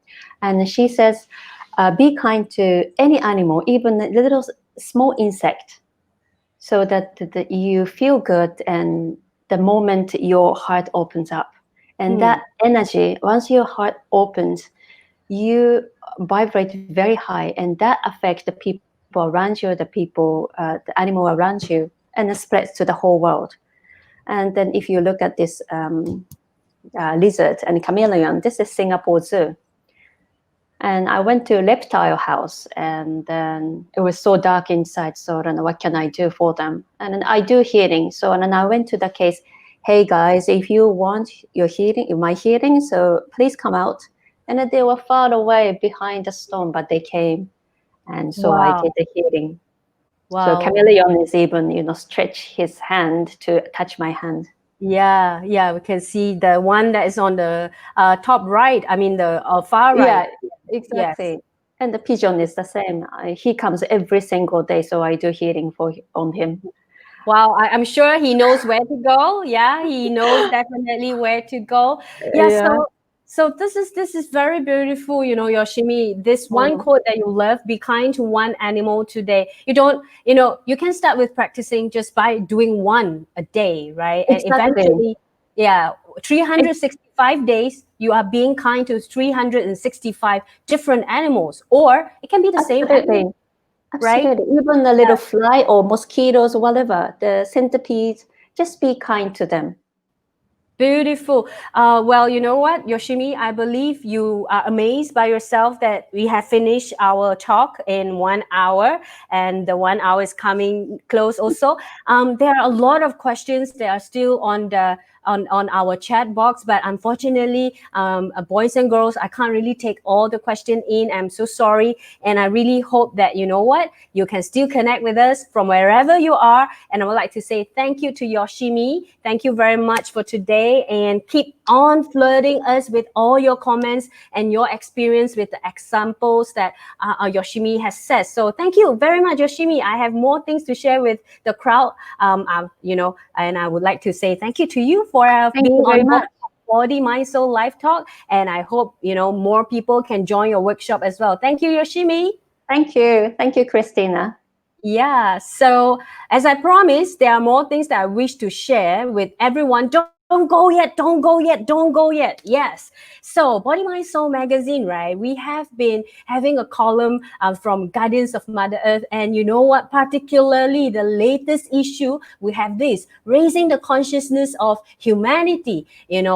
and she says, "Be kind to any animal, even a little small insect, so that you feel good, and the moment your heart opens up, and Hmm. that energy, once your heart opens, you vibrate very high, and that affects the people around you, the animal around you, and it spreads to the whole world. And then if you look at this lizard and chameleon, this is Singapore Zoo. And I went to a reptile house, and then it was so dark inside. So I don't know what can I do for them. And then I do healing. So and then I went to the case. Hey guys, if you want my healing, so please come out. And then they were far away behind the stone, but they came, and so I did Wow. the healing. So Wow. chameleon is even, stretch his hand to touch my hand. Yeah, yeah, we can see the one that is on the top right. I mean, the far right. Yeah, Yes. exactly. And the pigeon is the same. He comes every single day, so I do healing on him. Wow, I'm sure he knows where to go. Yeah, he knows definitely where to go. Yeah, Yeah. so this is very beautiful, Yoshimi. This one Mm. quote that you love, be kind to one animal today. You don't, you can start with practicing just by doing one a day, right? And Exactly. eventually, yeah, 365 days, you are being kind to 365 different animals, or it can be the same animal, Absolutely. right? Absolutely. Even a little fly or mosquitoes or whatever, the centipedes, just be kind to them. Beautiful. Well, you know what, Yoshimi, I believe you are amazed by yourself that we have finished our talk in 1 hour, and the 1 hour is coming close also. There are a lot of questions that are still on our chat box, but unfortunately, boys and girls, I can't really take all the question in. I'm so sorry. And I really hope that, you know what, you can still connect with us from wherever you are. And I would like to say thank you to Yoshimi. Thank you very much for today, and keep on flooding us with all your comments and your experience with the examples that Yoshimi has said. So thank you very much, Yoshimi. I have more things to share with the crowd, and I would like to say thank you to you for Thank being you very on board much. Body, Mind, Soul Live Talk. And I hope, more people can join your workshop as well. Thank you, Yoshimi. Thank you. Thank you, Christina. Yeah, so as I promised, there are more things that I wish to share with everyone. Don't go yet, don't go yet, don't go yet. Yes. So, Body, Mind, Soul magazine, right? We have been having a column from Guardians of Mother Earth. And you know what? Particularly the latest issue, we have this raising the consciousness of humanity, and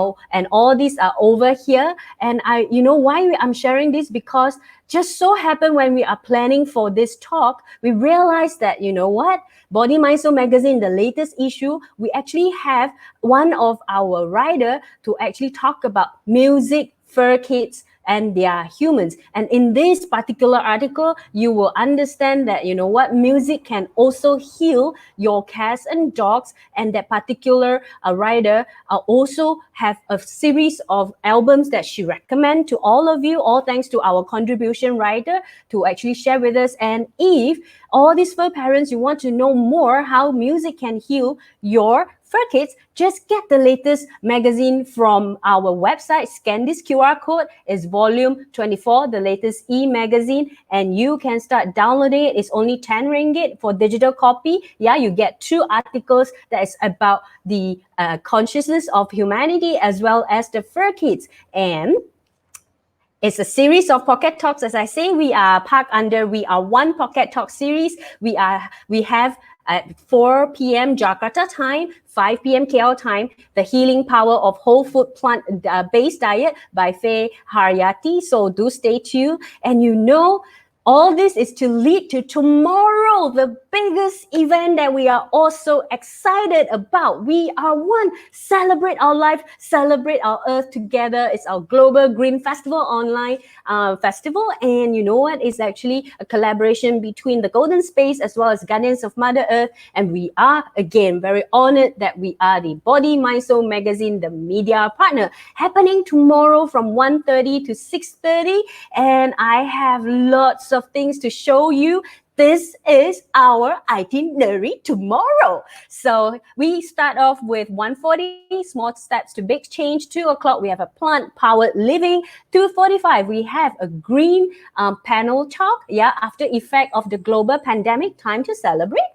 all these are over here. And why I'm sharing this? Because just so happened when we are planning for this talk, we realized that, you know what? Body, Mind, Soul magazine, the latest issue, we actually have one of our writer to actually talk about music, fur kids, and they are humans. And in this particular article, you will understand that, music can also heal your cats and dogs. And that particular writer also have a series of albums that she recommend to all of you, all thanks to our contribution writer to actually share with us. And if all these fur parents, you want to know more how music can heal your fur kids, just get the latest magazine from our website. Scan this QR code. It's volume 24, the latest e-magazine, and you can start downloading it. It's only 10 ringgit for digital copy. Yeah, you get 2 articles that is about the consciousness of humanity as well as the fur kids. And it's a series of pocket talks. As I say, we are one pocket talk series. We have at 4 p.m. Jakarta time, 5 p.m. KL time, The Healing Power of Whole Food Plant-Based Diet by Faye Haryati. So do stay tuned. And all this is to lead to tomorrow, the biggest event that we are also excited about. We are one. Celebrate our life, celebrate our earth together. It's our Global Green Festival online festival. And you know what? It's actually a collaboration between the Golden Space as well as Guardians of Mother Earth. And we are, again, very honored that we are the Body, Mind, Soul magazine, the media partner. Happening tomorrow from 1:30 to 6:30. And I have lots of things to show you. This is our itinerary tomorrow. So we start off with 1:40, small steps to big change. 2 o'clock, we have a plant-powered living. 2:45, we have a green panel talk. Yeah, after effect of the global pandemic, time to celebrate.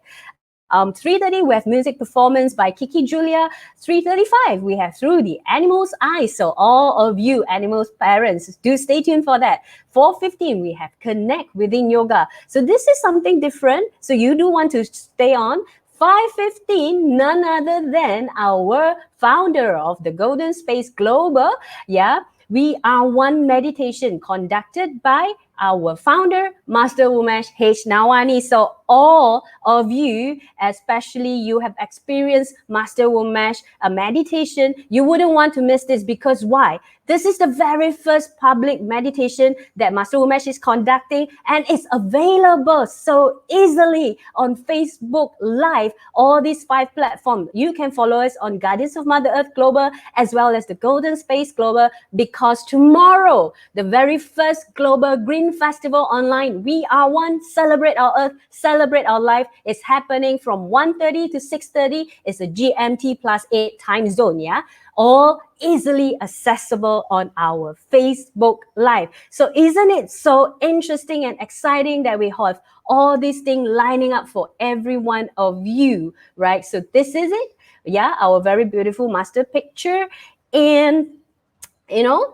3:30, we have music performance by Kiki Julia. 3:35, we have Through the Animal's Eyes. So all of you animals parents, do stay tuned for that. 4:15, we have Connect Within Yoga. So this is something different. So you do want to stay on. 5:15, none other than our founder of the Golden Space Global. Yeah, we are one meditation conducted by our founder, Master Umesh H. Nawani. So all of you, especially you have experienced Master Umesh, a meditation, you wouldn't want to miss this because why? This is the very first public meditation that Master Umesh is conducting, and it's available so easily on Facebook Live, all these 5 platforms. You can follow us on Guardians of Mother Earth Global as well as the Golden Space Global, because tomorrow, the very first Global Green Festival online, We Are One, Celebrate Our Earth, Celebrate Our Life, is happening from 1:30 to 6:30. It's a GMT plus 8 time zone, yeah? All easily accessible on our Facebook Live. So isn't it so interesting and exciting that we have all these things lining up for every one of you, right? So this is it. Yeah, our very beautiful master picture. And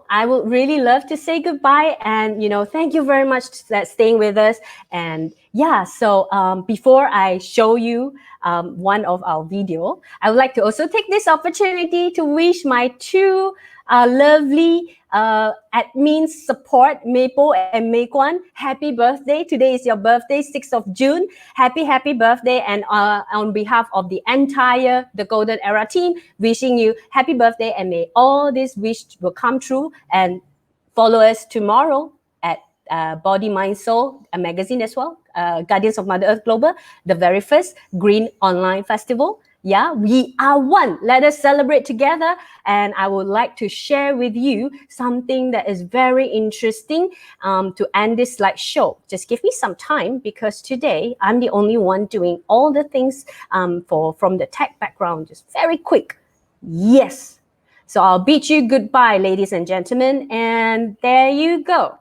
I would really love to say goodbye, and thank you very much for staying with us. And yeah, so before I show you one of our video, I would like to also take this opportunity to wish my two lovely admins support, Maple and Meikwan, happy birthday. Today is your birthday, 6th of June. Happy birthday. And on behalf of the entire The Golden Era team, wishing you happy birthday, and may all these wishes will come true. And follow us tomorrow at Body, Mind, Soul, a magazine as well, Guardians of Mother Earth Global, the very first Green Online Festival. Yeah, we are one. Let us celebrate together. And I would like to share with you something that is very interesting to end this slideshow. Just give me some time, because today I'm the only one doing all the things from the tech background. Just very quick. Yes. So I'll bid you goodbye, ladies and gentlemen. And there you go.